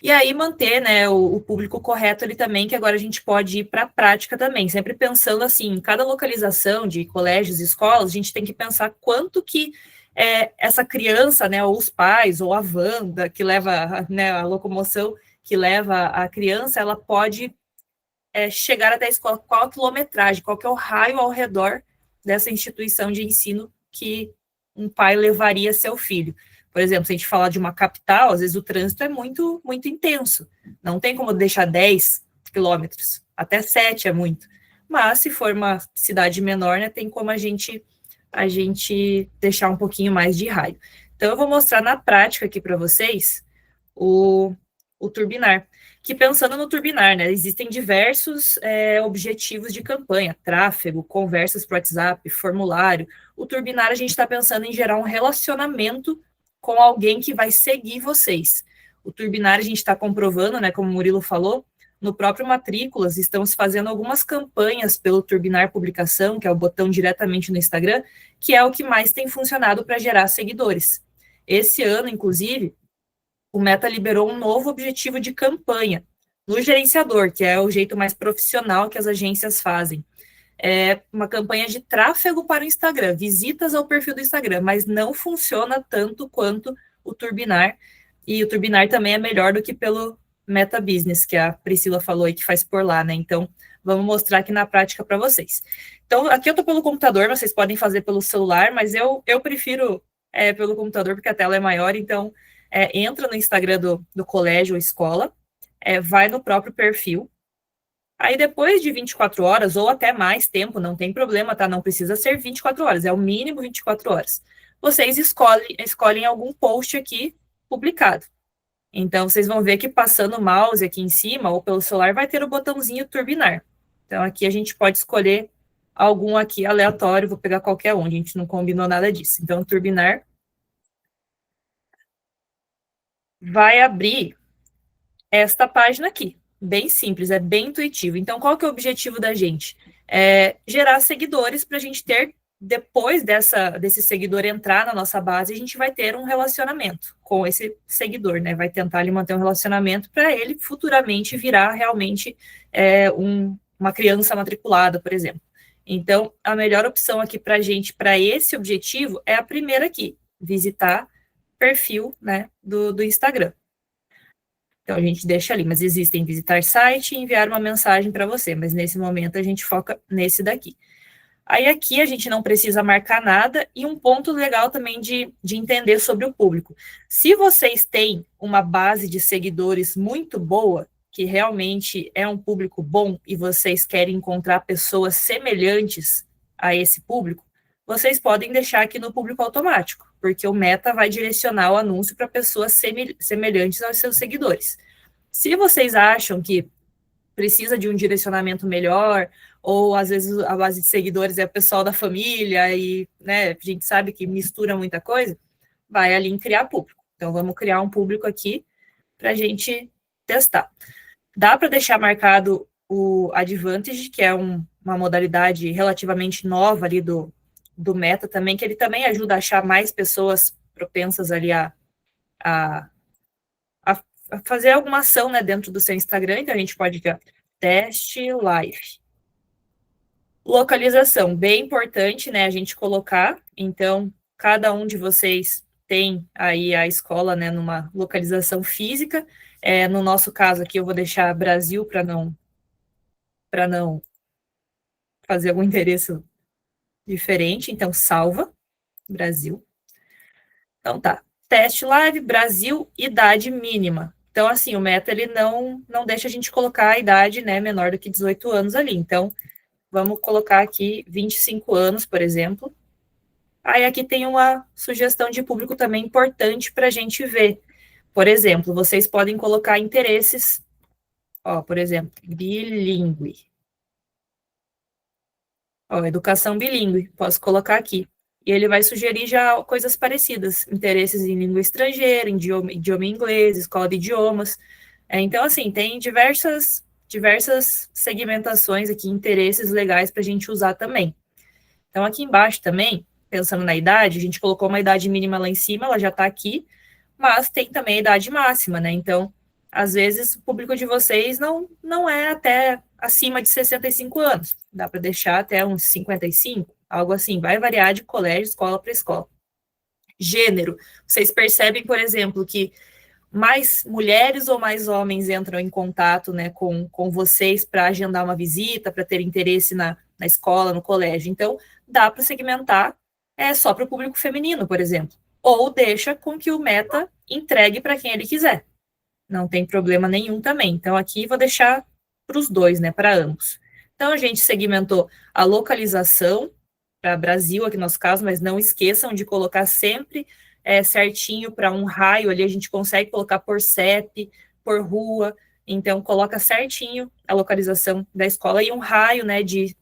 [SPEAKER 2] E aí manter, né, o público correto ali também, que agora a gente pode ir para a prática também, sempre pensando assim, em cada localização de colégios e escolas, a gente tem que pensar quanto que essa criança, né, ou os pais, ou a van que leva, né, a locomoção que leva a criança, ela pode chegar até a escola, qual a quilometragem, qual que é o raio ao redor dessa instituição de ensino que um pai levaria seu filho. Por exemplo, se a gente falar de uma capital, às vezes o trânsito é muito, muito intenso. Não tem como deixar 10 quilômetros, até 7 é muito. Mas se for uma cidade menor, né, tem como a gente deixar um pouquinho mais de raio. Então, eu vou mostrar na prática aqui para vocês o turbinar. Que pensando no turbinar, né, existem diversos objetivos de campanha, tráfego, conversas para WhatsApp, formulário. O turbinar, a gente está pensando em gerar um relacionamento com alguém que vai seguir vocês. O turbinar, a gente está comprovando, né, como o Murilo falou, no próprio Matrículas, estamos fazendo algumas campanhas pelo Turbinar Publicação, que é o botão diretamente no Instagram, que é o que mais tem funcionado para gerar seguidores. Esse ano, inclusive, o Meta liberou um novo objetivo de campanha no gerenciador, que é o jeito mais profissional que as agências fazem. É uma campanha de tráfego para o Instagram, visitas ao perfil do Instagram, mas não funciona tanto quanto o Turbinar, e o Turbinar também é melhor do que pelo Meta Business, que a Priscila falou aí que faz por lá, né? Então, vamos mostrar aqui na prática para vocês. Então, aqui eu estou pelo computador, vocês podem fazer pelo celular, mas eu prefiro pelo computador, porque a tela é maior, então entra no Instagram do colégio ou escola, vai no próprio perfil, aí depois de 24 horas, ou até mais tempo, não tem problema, tá? Não precisa ser 24 horas, é o mínimo 24 horas. Vocês escolhem algum post aqui publicado. Então, vocês vão ver que passando o mouse aqui em cima, ou pelo celular, vai ter o botãozinho turbinar. Então, aqui a gente pode escolher algum aqui aleatório, vou pegar qualquer um, a gente não combinou nada disso. Então, turbinar vai abrir esta página aqui. Bem simples, é bem intuitivo. Então, qual que é o objetivo da gente? Gerar seguidores para a gente ter, depois desse seguidor entrar na nossa base, a gente vai ter um relacionamento com esse seguidor, né? Vai tentar ali manter um relacionamento para ele futuramente virar realmente uma criança matriculada, por exemplo. Então, a melhor opção aqui para a gente, para esse objetivo, é a primeira aqui, visitar perfil, né, do Instagram. Então, a gente deixa ali, mas existem visitar site e enviar uma mensagem para você, mas nesse momento a gente foca nesse daqui. Aí aqui a gente não precisa marcar nada, e um ponto legal também de entender sobre o público. Se vocês têm uma base de seguidores muito boa, que realmente é um público bom, e vocês querem encontrar pessoas semelhantes a esse público, vocês podem deixar aqui no público automático, porque o Meta vai direcionar o anúncio para pessoas semelhantes aos seus seguidores. Se vocês acham que precisa de um direcionamento melhor, ou às vezes a base de seguidores é o pessoal da família, e né, a gente sabe que mistura muita coisa, vai ali em criar público. Então, vamos criar um público aqui para a gente testar. Dá para deixar marcado o Advantage, que é uma modalidade relativamente nova ali do Meta também, que ele também ajuda a achar mais pessoas propensas ali a fazer alguma ação, né, dentro do seu Instagram. Então, a gente pode ver, teste live. Localização, bem importante, né, a gente colocar. Então, cada um de vocês tem aí a escola, né, numa localização física. No nosso caso aqui, eu vou deixar Brasil para não fazer algum endereço diferente. Então, salva, Brasil. Então, tá. Teste live, Brasil, idade mínima. Então, assim, o Meta, ele não deixa a gente colocar a idade, né, menor do que 18 anos ali. Então, vamos colocar aqui 25 anos, por exemplo. Aí, aqui tem uma sugestão de público também importante para a gente ver. Por exemplo, vocês podem colocar interesses, ó, por exemplo, bilíngue. Ó, educação bilíngue, posso colocar aqui. E ele vai sugerir já coisas parecidas, interesses em língua estrangeira, em idioma inglês, escola de idiomas. Então, assim, tem diversas segmentações aqui, interesses legais para a gente usar também. Então, aqui embaixo também, pensando na idade, a gente colocou uma idade mínima lá em cima, ela já está aqui, mas tem também a idade máxima, né? Então, às vezes, o público de vocês não é até acima de 65 anos. Dá para deixar até uns 55, algo assim. Vai variar de colégio, escola para escola. Gênero. Vocês percebem, por exemplo, que mais mulheres ou mais homens entram em contato, né, com vocês para agendar uma visita, para ter interesse na escola, no colégio. Então, dá para segmentar só para o público feminino, por exemplo. Ou deixa com que o Meta entregue para quem ele quiser. Não tem problema nenhum também. Então, aqui vou deixar para os dois, né, para ambos. Então, a gente segmentou a localização para Brasil, aqui no nosso caso, mas não esqueçam de colocar sempre certinho para um raio ali, a gente consegue colocar por CEP, por rua, então coloca certinho a localização da escola e um raio, né, de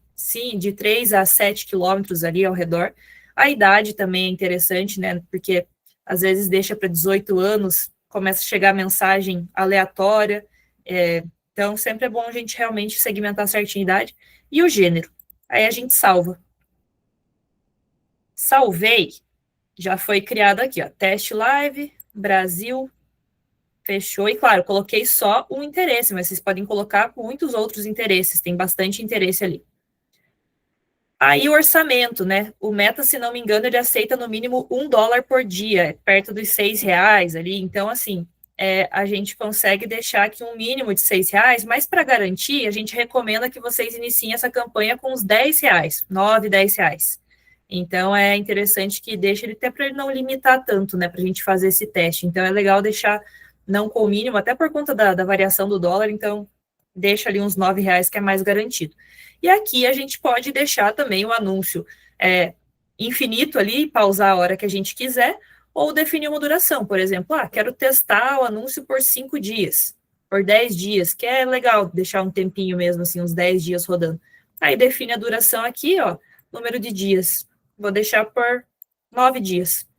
[SPEAKER 2] 3 a 7 quilômetros ali ao redor. A idade também é interessante, né, porque às vezes deixa para 18 anos, começa a chegar mensagem aleatória, então sempre é bom a gente realmente segmentar certinho a idade. E o gênero, aí a gente salva. Salvei, já foi criado aqui, ó, teste live, Brasil, fechou, e claro, coloquei só um interesse, mas vocês podem colocar muitos outros interesses, tem bastante interesse ali. Aí o orçamento, né, o Meta, se não me engano, ele aceita no mínimo $1 por dia, perto dos R$6 ali, então assim, a gente consegue deixar aqui um mínimo de R$6, mas para garantir, a gente recomenda que vocês iniciem essa campanha com uns R$10, R$9, R$10. Então, é interessante que deixe ele até para ele não limitar tanto, né, para a gente fazer esse teste. Então, é legal deixar não com o mínimo, até por conta da variação do dólar, então, deixa ali uns R$9, que é mais garantido. E aqui a gente pode deixar também o anúncio infinito ali, pausar a hora que a gente quiser, ou definir uma duração, por exemplo, quero testar o anúncio por 5 dias, por 10 dias, que é legal deixar um tempinho mesmo, assim, uns 10 dias rodando. Aí define a duração aqui, ó, número de dias. Vou deixar por 9 dias.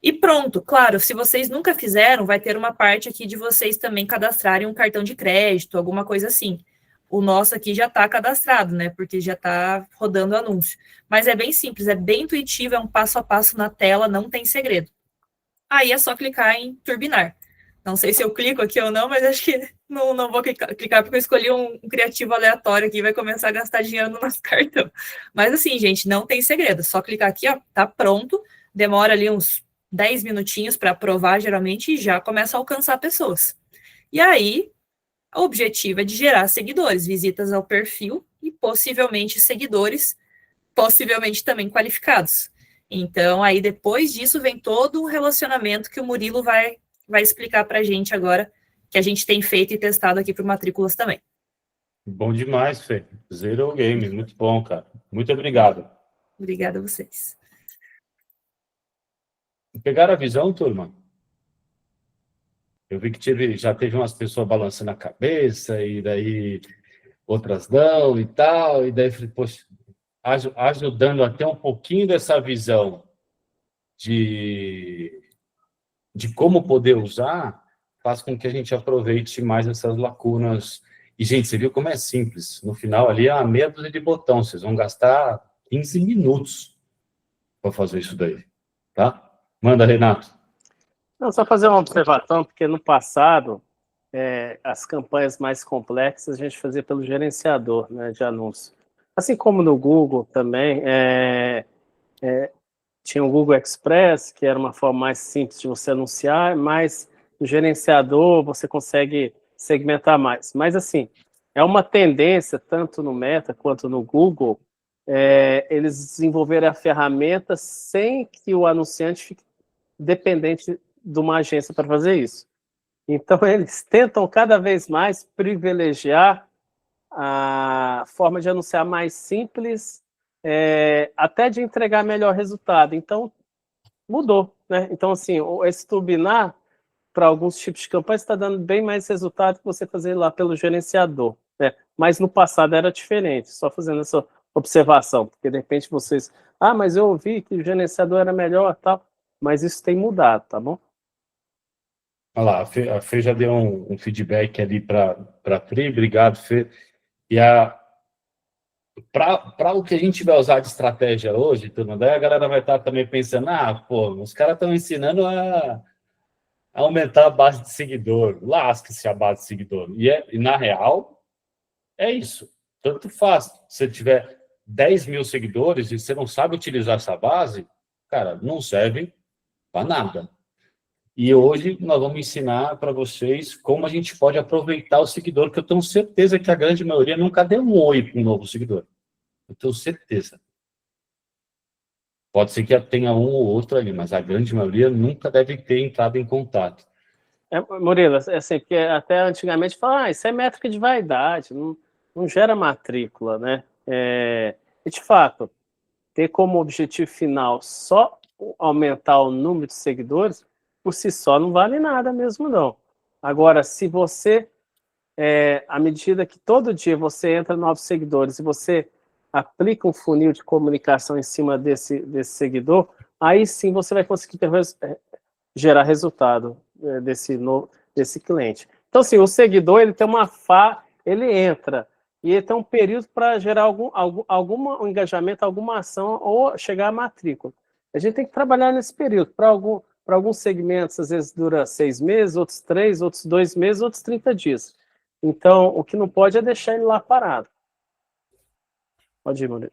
[SPEAKER 2] E pronto, claro, se vocês nunca fizeram, vai ter uma parte aqui de vocês também cadastrarem um cartão de crédito, alguma coisa assim. O nosso aqui já está cadastrado, né? Porque já está rodando o anúncio. Mas é bem simples, é bem intuitivo, é um passo a passo na tela, não tem segredo. Aí é só clicar em turbinar. Não sei se eu clico aqui ou não, mas acho que não vou clicar porque eu escolhi um criativo aleatório aqui e vai começar a gastar dinheiro no nosso cartão. Mas assim, gente, não tem segredo. Só clicar aqui, ó, tá pronto. Demora ali uns 10 minutinhos para aprovar, geralmente, e já começa a alcançar pessoas. E aí, o objetivo é de gerar seguidores, visitas ao perfil e possivelmente seguidores, possivelmente também qualificados. Então, aí depois disso vem todo um relacionamento que o Murilo vai explicar para a gente agora, que a gente tem feito e testado aqui para o Matrículas também.
[SPEAKER 1] Bom demais, Fê. Zero Games, muito bom, cara. Muito obrigado.
[SPEAKER 2] Obrigada a vocês.
[SPEAKER 1] Pegaram a visão, turma? Eu vi que já teve umas pessoas balançando a cabeça, e daí outras não e tal, e daí falei, poxa, ajudando até um pouquinho dessa visão de como poder usar, faz com que a gente aproveite mais essas lacunas. E, gente, você viu como é simples. No final ali é uma meia dúzia de botão. Vocês vão gastar 15 minutos para fazer isso daí, tá? Manda, Renato.
[SPEAKER 3] Não, só fazer uma observação, porque no passado, as campanhas mais complexas a gente fazia pelo gerenciador, né, de anúncio. Assim como no Google também, tinha o Google Express, que era uma forma mais simples de você anunciar, mas no gerenciador você consegue segmentar mais. Mas, assim, é uma tendência, tanto no Meta quanto no Google, eles desenvolverem a ferramenta sem que o anunciante fique dependente de uma agência para fazer isso. Então, eles tentam cada vez mais privilegiar a forma de anunciar mais simples, até de entregar melhor resultado. Então, mudou, né? Então, assim, esse turbinar, para alguns tipos de campanha, está dando bem mais resultado que você fazer lá pelo gerenciador, né? Mas no passado era diferente, só fazendo essa observação, porque de repente vocês, mas eu ouvi que o gerenciador era melhor, tal, mas isso tem mudado, tá bom?
[SPEAKER 1] Olha lá, a Fê já deu um feedback ali para a Pri, obrigado, Fê. E para o que a gente vai usar de estratégia hoje, turma, daí a galera vai estar também pensando, pô, os caras estão ensinando a aumentar a base de seguidor, lasca-se a base de seguidor. E na real, é isso. Tanto faz. Se você tiver 10 mil seguidores e você não sabe utilizar essa base, cara, não serve para nada. E hoje nós vamos ensinar para vocês como a gente pode aproveitar o seguidor, que eu tenho certeza que a grande maioria nunca deu um oi para um novo seguidor. Eu tenho certeza. Pode ser que tenha um ou outro ali, mas a grande maioria nunca deve ter entrado em contato.
[SPEAKER 3] Murilo, assim, porque até antigamente falava, isso é métrica de vaidade, não gera matrícula, né? E de fato, ter como objetivo final só aumentar o número de seguidores, por si só não vale nada mesmo, não. Agora, se você, à medida que todo dia você entra novos seguidores e você aplica um funil de comunicação em cima desse seguidor, aí sim você vai conseguir gerar resultado desse cliente. Então, assim, o seguidor, ele tem ele entra, e ele tem um período para gerar algum engajamento, alguma ação, ou chegar à matrícula. A gente tem que trabalhar nesse período. Para alguns segmentos, às vezes dura 6 meses, outros 3, outros 2 meses, outros 30 dias. Então, o que não pode é deixar ele lá parado. Pode ir, Murilo.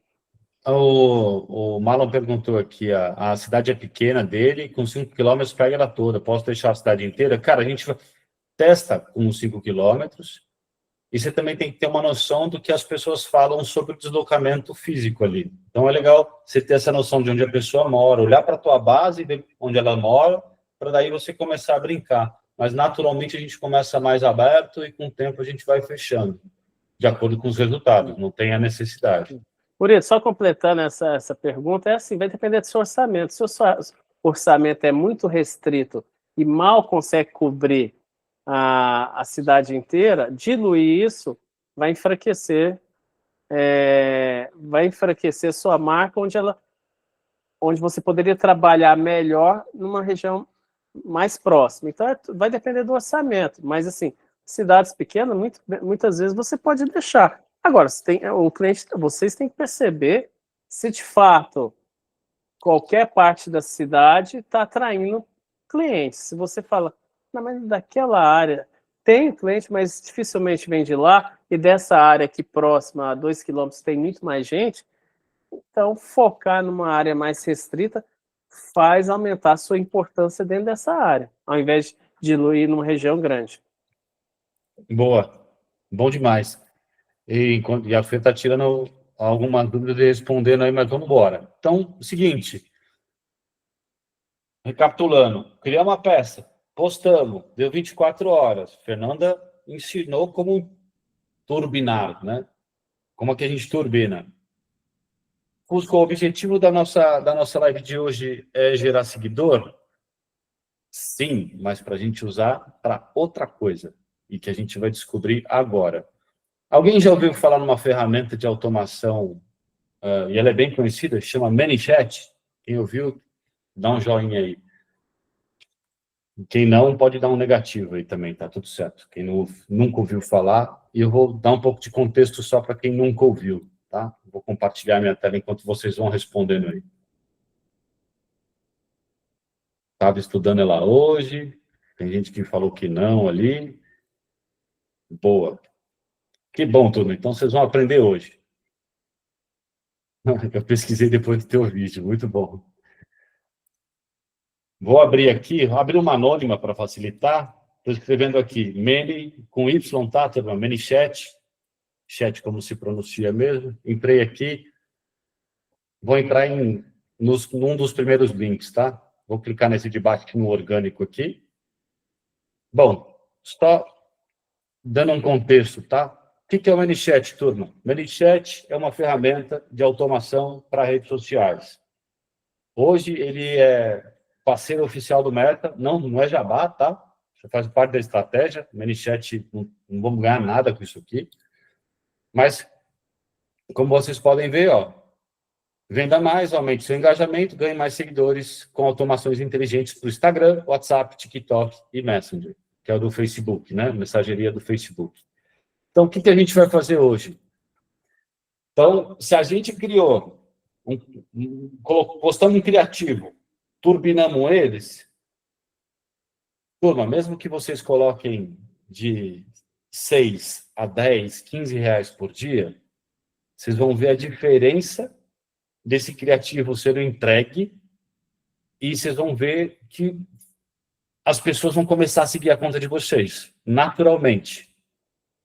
[SPEAKER 1] O Marlon perguntou aqui, a cidade é pequena dele, com 5 quilômetros pega ela toda, posso deixar a cidade inteira? Cara, a gente testa com 5 quilômetros, e você também tem que ter uma noção do que as pessoas falam sobre o deslocamento físico ali. Então é legal você ter essa noção de onde a pessoa mora, olhar para a tua base, onde ela mora, para daí você começar a brincar. Mas naturalmente a gente começa mais aberto e com o tempo a gente vai fechando, de acordo com os resultados, não tem a necessidade.
[SPEAKER 3] Murilo, só completando essa pergunta, assim, vai depender do seu orçamento. Se o seu orçamento é muito restrito e mal consegue cobrir a cidade inteira, diluir isso vai enfraquecer sua marca, onde você poderia trabalhar melhor numa região mais próxima. Então, vai depender do orçamento, mas, assim, cidades pequenas, muitas vezes você pode deixar. Agora, vocês têm que perceber se, de fato, qualquer parte da cidade está atraindo clientes. Se você fala, não, mas daquela área tem cliente, mas dificilmente vem de lá, e dessa área aqui próxima, a 2 quilômetros, tem muito mais gente, então focar numa área mais restrita faz aumentar a sua importância dentro dessa área, ao invés de diluir numa região grande.
[SPEAKER 1] Boa, bom demais. E a Fê está tirando alguma dúvida e respondendo aí, mas vamos embora. Então, seguinte, recapitulando, criamos uma peça, postamos, deu 24 horas. Fernanda ensinou como turbinar, né? Como é que a gente turbina? Cusco, o objetivo da nossa live de hoje é gerar seguidor? Sim, mas para a gente usar para outra coisa, e que a gente vai descobrir agora. Alguém já ouviu falar numa ferramenta de automação, e ela é bem conhecida, chama ManyChat? Quem ouviu, dá um joinha aí. Quem não, pode dar um negativo aí também, tá tudo certo. Quem nunca ouviu falar, e eu vou dar um pouco de contexto só para quem nunca ouviu, tá? Vou compartilhar minha tela enquanto vocês vão respondendo aí. Estava estudando ela hoje, tem gente que falou que não ali. Boa. Que bom, turma. Então, vocês vão aprender hoje. Eu pesquisei depois do teu vídeo, muito bom. Vou abrir aqui, vou abrir uma anônima para facilitar. Estou escrevendo aqui, Many, com Y, tá, turma? ManyChat. Chat, como se pronuncia mesmo. Entrei aqui. Vou entrar num dos primeiros links, tá? Vou clicar nesse de baixo aqui no orgânico aqui. Bom, só dando um contexto, tá? O que é o ManyChat, turma? ManyChat é uma ferramenta de automação para redes sociais. Hoje ele é parceiro oficial do Meta, não é jabá, tá? Isso faz parte da estratégia. ManyChat, não vamos ganhar nada com isso aqui. Mas, como vocês podem ver, ó, venda mais, aumente seu engajamento, ganhe mais seguidores com automações inteligentes para o Instagram, WhatsApp, TikTok e Messenger, que é o do Facebook, né? Mensageria do Facebook. Então, o que a gente vai fazer hoje? Então, se a gente criou, postamos um criativo, turbinamos eles, turma, mesmo que vocês coloquem de 6 a 10, 15 reais por dia, vocês vão ver a diferença desse criativo sendo entregue e vocês vão ver que as pessoas vão começar a seguir a conta de vocês, naturalmente.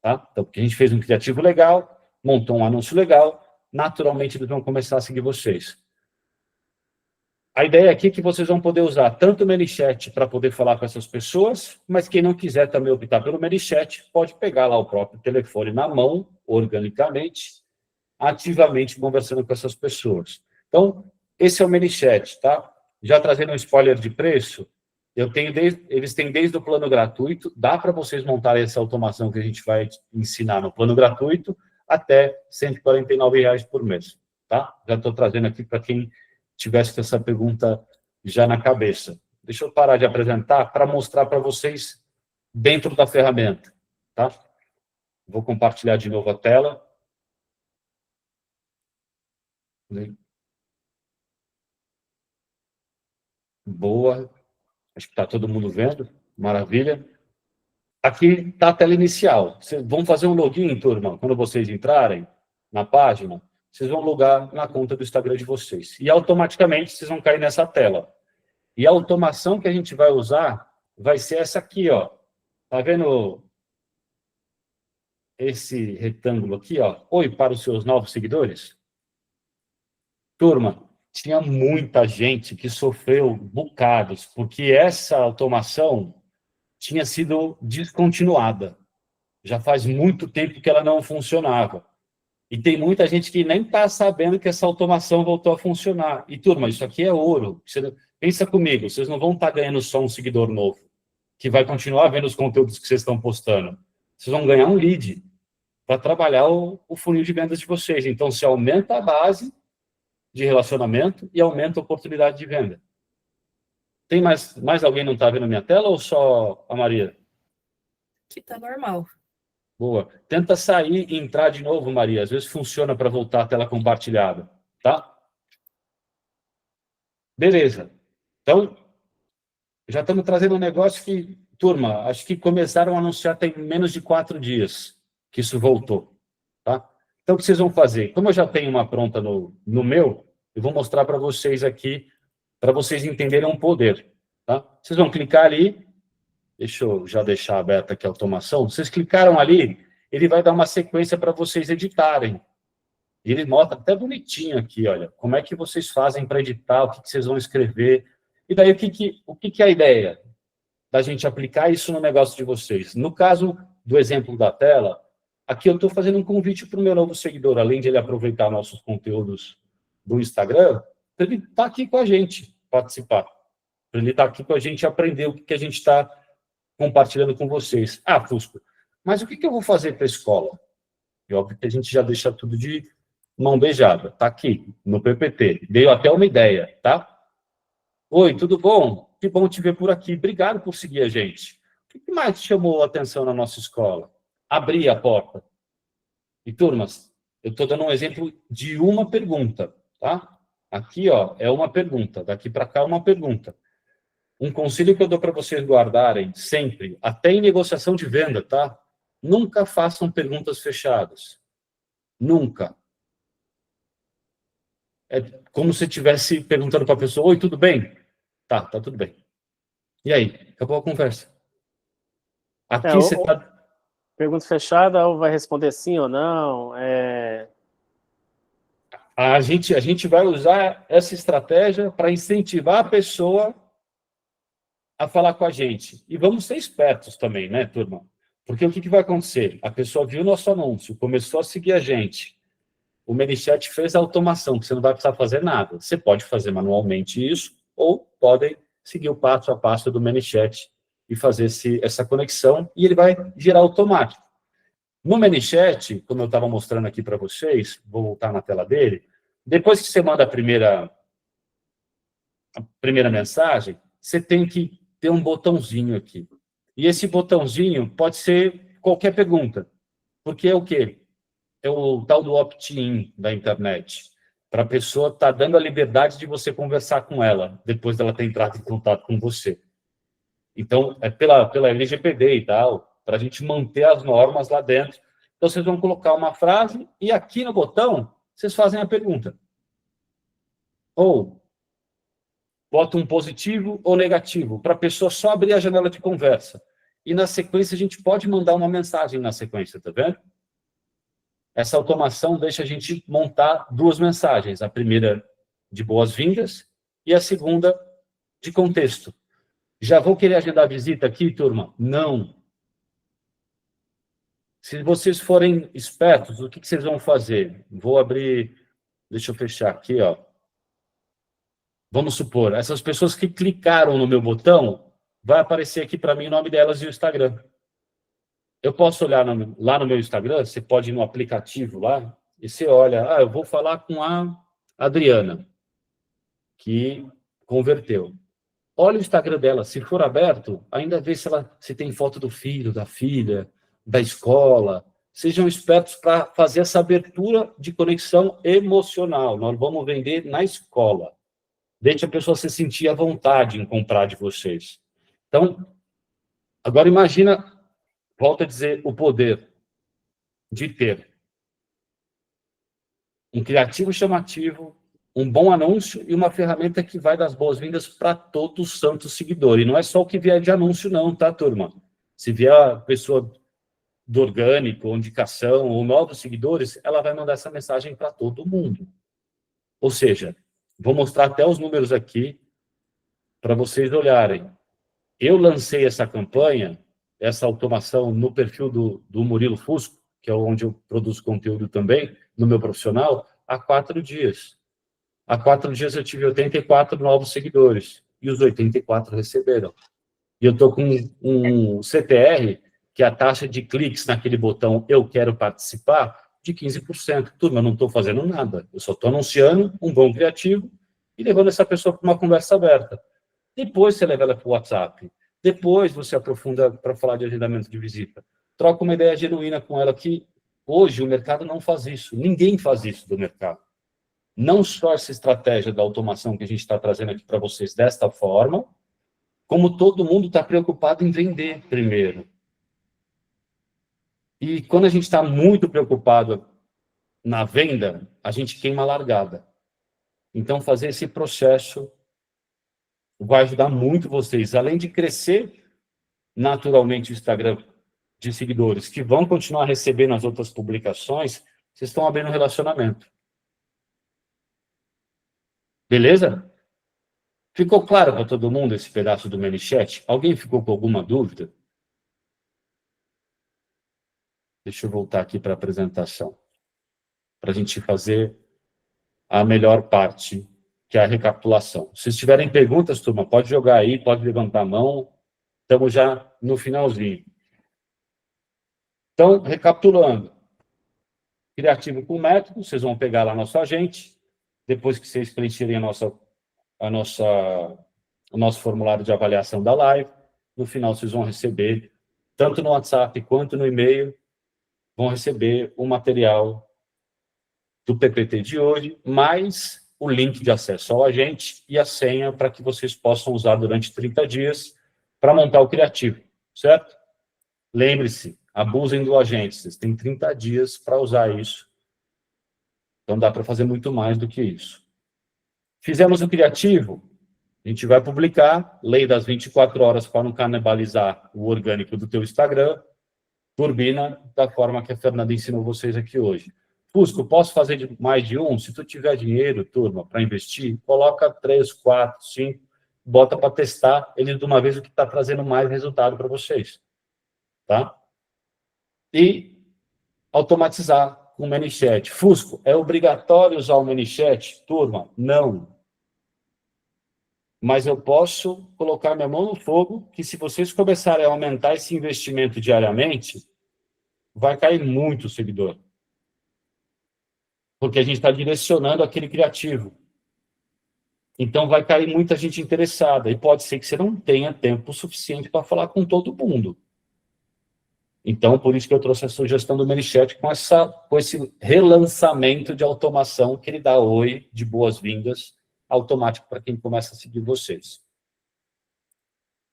[SPEAKER 1] Tá? Então, porque a gente fez um criativo legal, montou um anúncio legal, naturalmente eles vão começar a seguir vocês. A ideia aqui é que vocês vão poder usar tanto o ManyChat para poder falar com essas pessoas, mas quem não quiser também optar pelo ManyChat, pode pegar lá o próprio telefone na mão, organicamente, ativamente conversando com essas pessoas. Então, esse é o ManyChat, tá? Já trazendo um spoiler de preço, eles têm desde o plano gratuito, dá para vocês montarem essa automação que a gente vai ensinar no plano gratuito, até R$ 149 por mês, tá? Já estou trazendo aqui para quem tivesse essa pergunta já na cabeça. Deixa eu parar de apresentar para mostrar para vocês dentro da ferramenta, tá? Vou compartilhar de novo a tela. Boa. Acho que está todo mundo vendo. Maravilha. Aqui está a tela inicial. Vocês vão fazer um login, turma, quando vocês entrarem na página, vocês vão logar na conta do Instagram de vocês. E automaticamente vocês vão cair nessa tela. E a automação que a gente vai usar vai ser essa aqui, ó. Tá vendo esse retângulo aqui, ó? Oi para os seus novos seguidores? Turma, tinha muita gente que sofreu bocados, porque essa automação tinha sido descontinuada. Já faz muito tempo que ela não funcionava. E tem muita gente que nem está sabendo que essa automação voltou a funcionar. E, turma, isso aqui é ouro. Pensa comigo, vocês não vão estar ganhando só um seguidor novo, que vai continuar vendo os conteúdos que vocês estão postando. Vocês vão ganhar um lead para trabalhar o funil de vendas de vocês. Então, você aumenta a base de relacionamento e aumenta a oportunidade de venda. Tem mais alguém não está vendo a minha tela ou só a Maria?
[SPEAKER 2] Que está normal.
[SPEAKER 1] Boa. Tenta sair e entrar de novo, Maria. Às vezes funciona para voltar à tela compartilhada, tá? Beleza. Então, já estamos trazendo um negócio que, turma, acho que começaram a anunciar tem menos de 4 dias que isso voltou, tá? Então, o que vocês vão fazer? Como eu já tenho uma pronta no meu, eu vou mostrar para vocês aqui, para vocês entenderem um poder, tá? Vocês vão clicar ali. Deixa eu já deixar aberta aqui a automação. Vocês clicaram ali, ele vai dar uma sequência para vocês editarem. Ele mostra até bonitinho aqui, olha, como é que vocês fazem para editar, o que vocês vão escrever. E daí, o que é a ideia da gente aplicar isso no negócio de vocês? No caso do exemplo da tela, aqui eu estou fazendo um convite para o meu novo seguidor, além de ele aproveitar nossos conteúdos do Instagram, para ele estar aqui com a gente, participar. Para ele estar aqui com a gente e aprender o que a gente está compartilhando com vocês. Ah, Fusco, mas o que eu vou fazer para a escola? E óbvio que a gente já deixa tudo de mão beijada. Está aqui, no PPT. Deu até uma ideia, tá? Oi, tudo bom? Que bom te ver por aqui. Obrigado por seguir a gente. O que mais te chamou a atenção na nossa escola? Abrir a porta. E, turmas, eu estou dando um exemplo de uma pergunta, tá? Aqui, ó, é uma pergunta. Daqui para cá, uma pergunta. Um conselho que eu dou para vocês guardarem sempre, até em negociação de venda, tá? Nunca façam perguntas fechadas. Nunca. É como se estivesse perguntando para a pessoa, oi, tudo bem? Tá tudo bem. E aí? Acabou a conversa. Aqui você está...
[SPEAKER 3] Pergunta fechada, ou vai responder sim ou não?
[SPEAKER 1] A gente vai usar essa estratégia para incentivar a pessoa a falar com a gente. E vamos ser espertos também, né, turma? Porque o que vai acontecer? A pessoa viu o nosso anúncio, começou a seguir a gente. O ManyChat fez a automação, que você não vai precisar fazer nada. Você pode fazer manualmente isso, ou podem seguir o passo a passo do ManyChat e fazer essa conexão, e ele vai gerar automático. No ManyChat, como eu estava mostrando aqui para vocês, vou voltar na tela dele, depois que você manda a primeira mensagem, você tem que ter um botãozinho aqui. E esse botãozinho pode ser qualquer pergunta, porque é o quê? É o tal do opt-in da internet, para a pessoa estar dando a liberdade de você conversar com ela, depois dela ter entrado em contato com você. Então, é pela LGPD e tal, para a gente manter as normas lá dentro. Então, vocês vão colocar uma frase e aqui no botão, vocês fazem a pergunta. Ou bota um positivo ou negativo, para a pessoa só abrir a janela de conversa. E na sequência, a gente pode mandar uma mensagem na sequência, tá vendo? Essa automação deixa a gente montar duas mensagens. A primeira de boas-vindas e a segunda de contexto. Já vou querer agendar visita aqui, turma? Não. Se vocês forem espertos, o que vocês vão fazer? Vou abrir... Deixa eu fechar aqui, ó. Vamos supor, essas pessoas que clicaram no meu botão, vai aparecer aqui para mim o nome delas e o Instagram. Eu posso olhar lá no meu Instagram, você pode ir no aplicativo lá, e você olha, eu vou falar com a Adriana, que converteu. Olha o Instagram dela, se for aberto, ainda vê se tem foto do filho, da filha, da escola. Sejam espertos para fazer essa abertura de conexão emocional. Nós vamos vender na escola. Deixe a pessoa se sentir à vontade em comprar de vocês. Então, agora imagina, volto a dizer, o poder de ter um criativo chamativo, um bom anúncio e uma ferramenta que vai dar as boas-vindas para todo santo seguidor. E não é só o que vier de anúncio não, tá, turma? Se vier a pessoa do orgânico, ou indicação, ou novos seguidores, ela vai mandar essa mensagem para todo mundo. Ou seja, vou mostrar até os números aqui para vocês olharem. Eu lancei essa campanha, essa automação no perfil do Murilo Fusco, que é onde eu produzo conteúdo também, no meu profissional, há 4 dias. Há 4 dias eu tive 84 novos seguidores, e os 84 receberam. E eu estou com um CTR, que é a taxa de cliques naquele botão eu quero participar, de 15%. Turma, eu não estou fazendo nada. Eu só estou anunciando um bom criativo e levando essa pessoa para uma conversa aberta. Depois você leva ela para o WhatsApp. Depois você aprofunda para falar de agendamento de visita. Troca uma ideia genuína com ela, que hoje o mercado não faz isso. Ninguém faz isso do mercado. Não só essa estratégia da automação que a gente está trazendo aqui para vocês desta forma, como todo mundo está preocupado em vender primeiro. E quando a gente está muito preocupado na venda, a gente queima a largada. Então, fazer esse processo vai ajudar muito vocês, além de crescer naturalmente o Instagram de seguidores, que vão continuar recebendo as outras publicações, vocês estão abrindo um relacionamento. Beleza? Ficou claro para todo mundo esse pedaço do ManyChat? Alguém ficou com alguma dúvida? Deixa eu voltar aqui para a apresentação, para a gente fazer a melhor parte, que é a recapitulação. Se tiverem perguntas, turma, pode jogar aí, pode levantar a mão. Estamos já no finalzinho. Então, recapitulando. Criativo com método, vocês vão pegar lá nosso agente. Depois que vocês preencherem o nosso formulário de avaliação da live, no final vocês vão receber, tanto no WhatsApp quanto no e-mail, vão receber o material do PPT de hoje, mais o link de acesso ao agente e a senha para que vocês possam usar durante 30 dias para montar o criativo, certo? Lembre-se, abusem do agente, vocês têm 30 dias para usar isso. Então dá para fazer muito mais do que isso. Fizemos o criativo, a gente vai publicar, lei das 24 horas para não canibalizar o orgânico do teu Instagram, turbina da forma que a Fernanda ensinou vocês aqui hoje. Fusco, posso fazer mais de um? Se tu tiver dinheiro, turma, para investir, coloca 3, 4, 5, bota para testar ele de uma vez o que está trazendo mais resultado para vocês. Tá? E automatizar com o ManyChat. Fusco, é obrigatório usar o ManyChat? Turma, não. Mas eu posso colocar minha mão no fogo que se vocês começarem a aumentar esse investimento diariamente, vai cair muito o seguidor. Porque a gente está direcionando aquele criativo. Então, vai cair muita gente interessada. E pode ser que você não tenha tempo suficiente para falar com todo mundo. Então, por isso que eu trouxe a sugestão do ManyChat com esse relançamento de automação que ele dá oi de boas-vindas automático para quem começa a seguir vocês.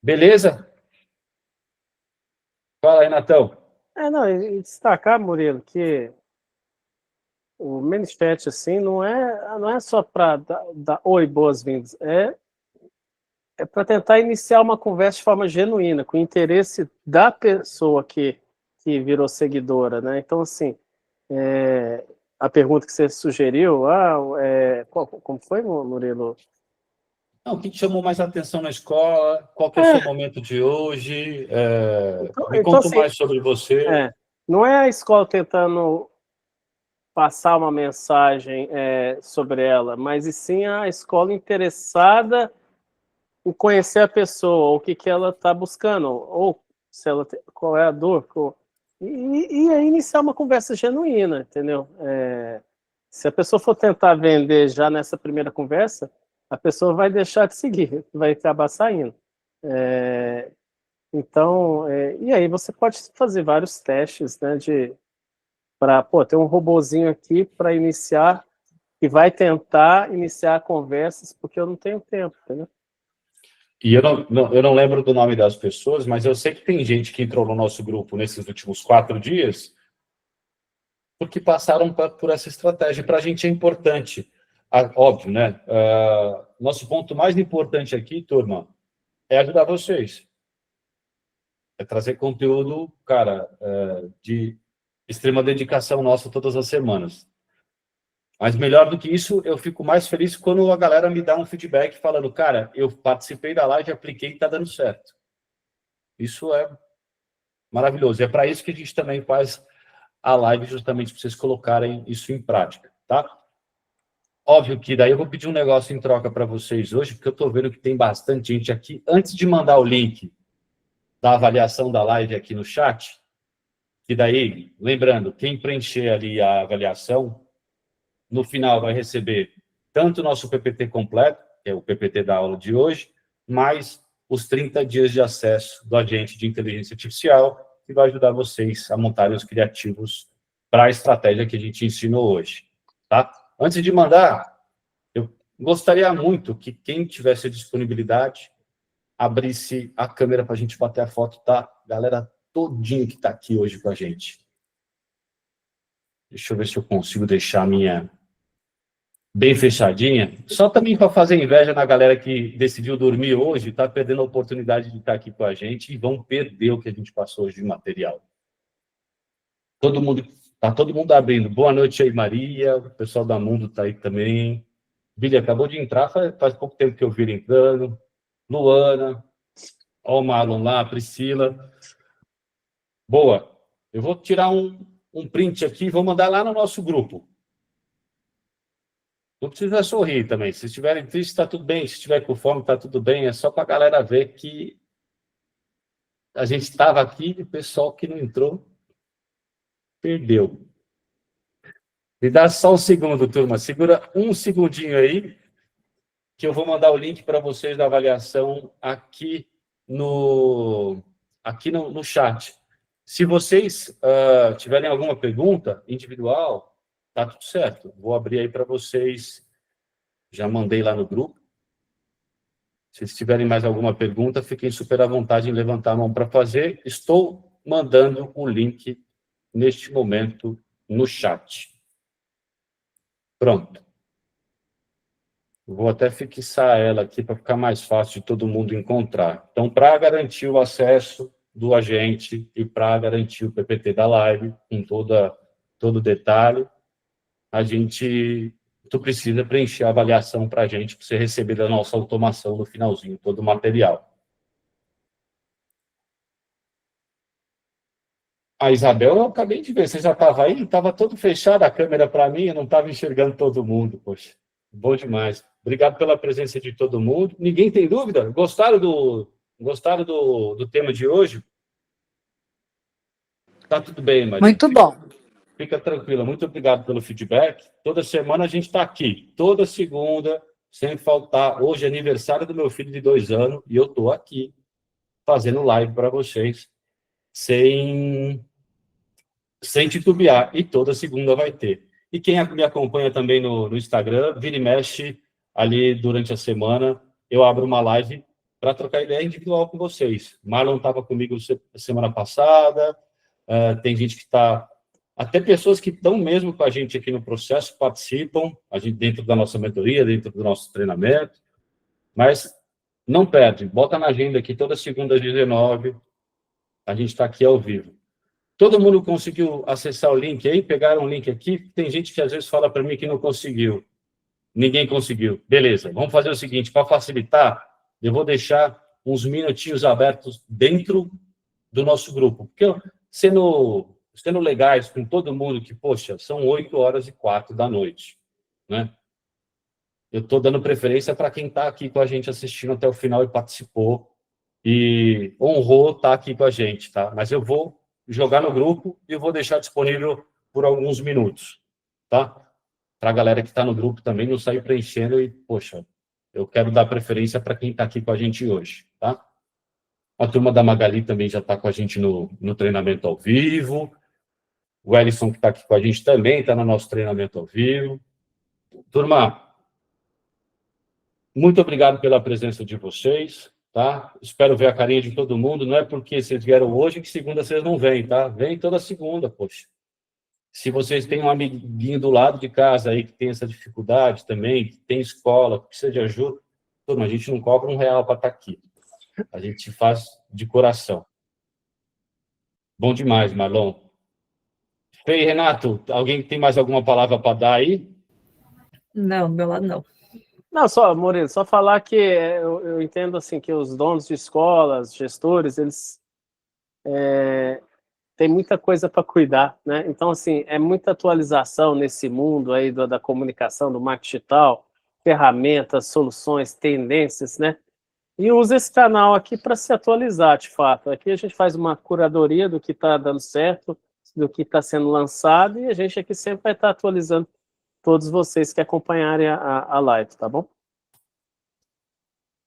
[SPEAKER 1] Beleza? Fala aí, Natão.
[SPEAKER 3] Não, e destacar, Murilo, que o ManyChat, assim, não é só para dar oi, boas-vindas, é para tentar iniciar uma conversa de forma genuína, com o interesse da pessoa que virou seguidora, né? Então, assim, a pergunta que você sugeriu, como foi, Murilo?
[SPEAKER 1] Não, o que te chamou mais atenção na escola? Qual que é o seu momento de hoje? Me conta
[SPEAKER 3] assim,
[SPEAKER 1] mais sobre você.
[SPEAKER 3] Não é a escola tentando passar uma mensagem sobre ela, mas e sim a escola interessada em conhecer a pessoa, o que ela está buscando, ou se ela qual é a dor, e aí iniciar uma conversa genuína, entendeu? Se a pessoa for tentar vender já nessa primeira conversa, a pessoa vai deixar de seguir, vai acabar saindo. Então, e aí você pode fazer vários testes, né, para ter um robozinho aqui para iniciar, que vai tentar iniciar conversas, porque eu não tenho tempo, entendeu?
[SPEAKER 1] E eu não lembro do nome das pessoas, mas eu sei que tem gente que entrou no nosso grupo nesses últimos 4 dias porque passaram por essa estratégia. Para a gente é importante. Óbvio, né? Nosso ponto mais importante aqui, turma, é ajudar vocês. É trazer conteúdo, cara, de extrema dedicação nossa todas as semanas. Mas melhor do que isso, eu fico mais feliz quando a galera me dá um feedback falando, cara, eu participei da live, apliquei e está dando certo. Isso é maravilhoso. É para isso que a gente também faz a live, justamente para vocês colocarem isso em prática, tá? Óbvio que daí eu vou pedir um negócio em troca para vocês hoje, porque eu estou vendo que tem bastante gente aqui. Antes de mandar o link da avaliação da live aqui no chat, que daí, lembrando, quem preencher ali a avaliação, no final vai receber tanto o nosso PPT completo, que é o PPT da aula de hoje, mais os 30 dias de acesso do agente de inteligência artificial, que vai ajudar vocês a montarem os criativos para a estratégia que a gente ensinou hoje, tá? Antes de mandar, eu gostaria muito que quem tivesse disponibilidade abrisse a câmera para a gente bater a foto, tá? Galera todinho que está aqui hoje com a gente. Deixa eu ver se eu consigo deixar a minha bem fechadinha. Só também para fazer inveja na galera que decidiu dormir hoje, está perdendo a oportunidade de estar aqui com a gente e vão perder o que a gente passou hoje de material. Tá todo mundo abrindo. Boa noite aí, Maria. O pessoal da Mundo está aí também. Billy acabou de entrar, faz pouco tempo que eu vi ele entrando. Luana. Ó o Marlon lá, a Priscila. Boa. Eu vou tirar um print aqui e vou mandar lá no nosso grupo. Não precisa sorrir também. Se estiverem tristes, está tudo bem. Se estiver com fome, está tudo bem. É só para a galera ver que a gente estava aqui e o pessoal que não entrou perdeu. Me dá só um segundo, turma. Segura um segundinho aí, que eu vou mandar o link para vocês da avaliação aqui no chat. Se vocês tiverem alguma pergunta individual, tá tudo certo. Vou abrir aí para vocês. Já mandei lá no grupo. Se tiverem mais alguma pergunta, fiquem super à vontade em levantar a mão para fazer. Estou mandando o link neste momento no chat. Pronto. Vou até fixar ela aqui para ficar mais fácil de todo mundo encontrar. Então, para garantir o acesso do agente e para garantir o PPT da live, com todo detalhe, tu precisa preencher a avaliação para a gente, para você receber da nossa automação no finalzinho, todo o material. A Isabel, eu acabei de ver, você já estava aí? Estava todo fechado a câmera para mim, eu não estava enxergando todo mundo, poxa. Bom demais. Obrigado pela presença de todo mundo. Ninguém tem dúvida? Gostaram do tema de hoje? Tá tudo bem, Maria.
[SPEAKER 4] Muito bom.
[SPEAKER 1] Fica tranquila. Muito obrigado pelo feedback. Toda semana a gente está aqui. Toda segunda, sem faltar. Hoje é aniversário do meu filho de 2 anos e eu estou aqui fazendo live para vocês sem titubear. E toda segunda vai ter. E quem me acompanha também no Instagram, vira e mexe ali durante a semana, eu abro uma live para trocar ideia individual com vocês. Marlon estava comigo semana passada, tem gente que está... Até pessoas que estão mesmo com a gente aqui no processo, participam, a gente dentro da nossa mentoria, dentro do nosso treinamento, mas não perde, bota na agenda aqui toda segunda às 19h, a gente está aqui ao vivo. Todo mundo conseguiu acessar o link aí? Pegaram o link aqui? Tem gente que às vezes fala para mim que não conseguiu. Ninguém conseguiu. Beleza, vamos fazer o seguinte, para facilitar, eu vou deixar uns minutinhos abertos dentro do nosso grupo. Porque sendo legais com todo mundo, que, poxa, são 8h04 da noite, né? Eu estou dando preferência para quem está aqui com a gente assistindo até o final e participou e honrou estar aqui com a gente, tá? Mas eu vou jogar no grupo e eu vou deixar disponível por alguns minutos, tá? Para a galera que está no grupo também não sair preenchendo e, poxa, eu quero dar preferência para quem está aqui com a gente hoje, tá? A turma da Magali também já está com a gente no treinamento ao vivo. O Ellison, que está aqui com a gente, também está no nosso treinamento ao vivo. Turma, muito obrigado pela presença de vocês, tá? Espero ver a carinha de todo mundo. Não é porque vocês vieram hoje que segunda vocês não vêm, tá? Vem toda segunda, poxa. Se vocês têm um amiguinho do lado de casa aí que tem essa dificuldade também, que tem escola, que precisa de ajuda, turma, a gente não cobra R$1 para estar aqui. A gente faz de coração. Bom demais, Marlon. Fê, Renato, alguém tem mais alguma palavra para dar aí?
[SPEAKER 2] Não, do meu lado não.
[SPEAKER 3] Não, só, Murilo, só falar que eu entendo assim que os donos de escolas, gestores, eles têm muita coisa para cuidar, né? Então, assim, é muita atualização nesse mundo aí da comunicação, do marketing digital, ferramentas, soluções, tendências, né? E usa esse canal aqui para se atualizar, de fato. Aqui a gente faz uma curadoria do que está dando certo, do que está sendo lançado, e a gente aqui sempre vai estar atualizando todos vocês que acompanharem a live, tá bom?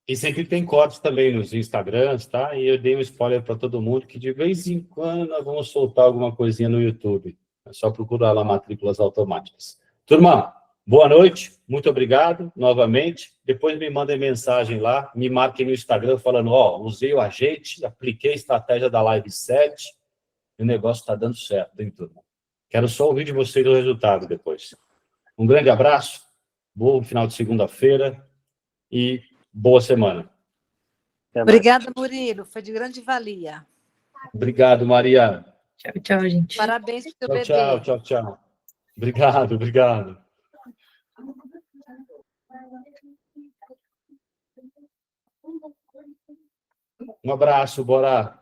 [SPEAKER 1] E sempre tem cortes também nos Instagrams, tá? E eu dei um spoiler para todo mundo que de vez em quando nós vamos soltar alguma coisinha no YouTube. É só procurar lá matrículas automáticas. Turma, boa noite, muito obrigado novamente. Depois me mandem mensagem lá, me marquem no Instagram falando, usei o agente, apliquei a estratégia da Live 7 e o negócio está dando certo, hein, turma? Quero só ouvir de vocês o resultado depois. Um grande abraço, bom final de segunda-feira e boa semana.
[SPEAKER 4] Obrigada, Murilo. Foi de grande valia.
[SPEAKER 1] Obrigado, Maria.
[SPEAKER 2] Tchau, tchau, gente.
[SPEAKER 4] Parabéns pro teu bebê.
[SPEAKER 1] Tchau. Obrigado. Um abraço, Bora.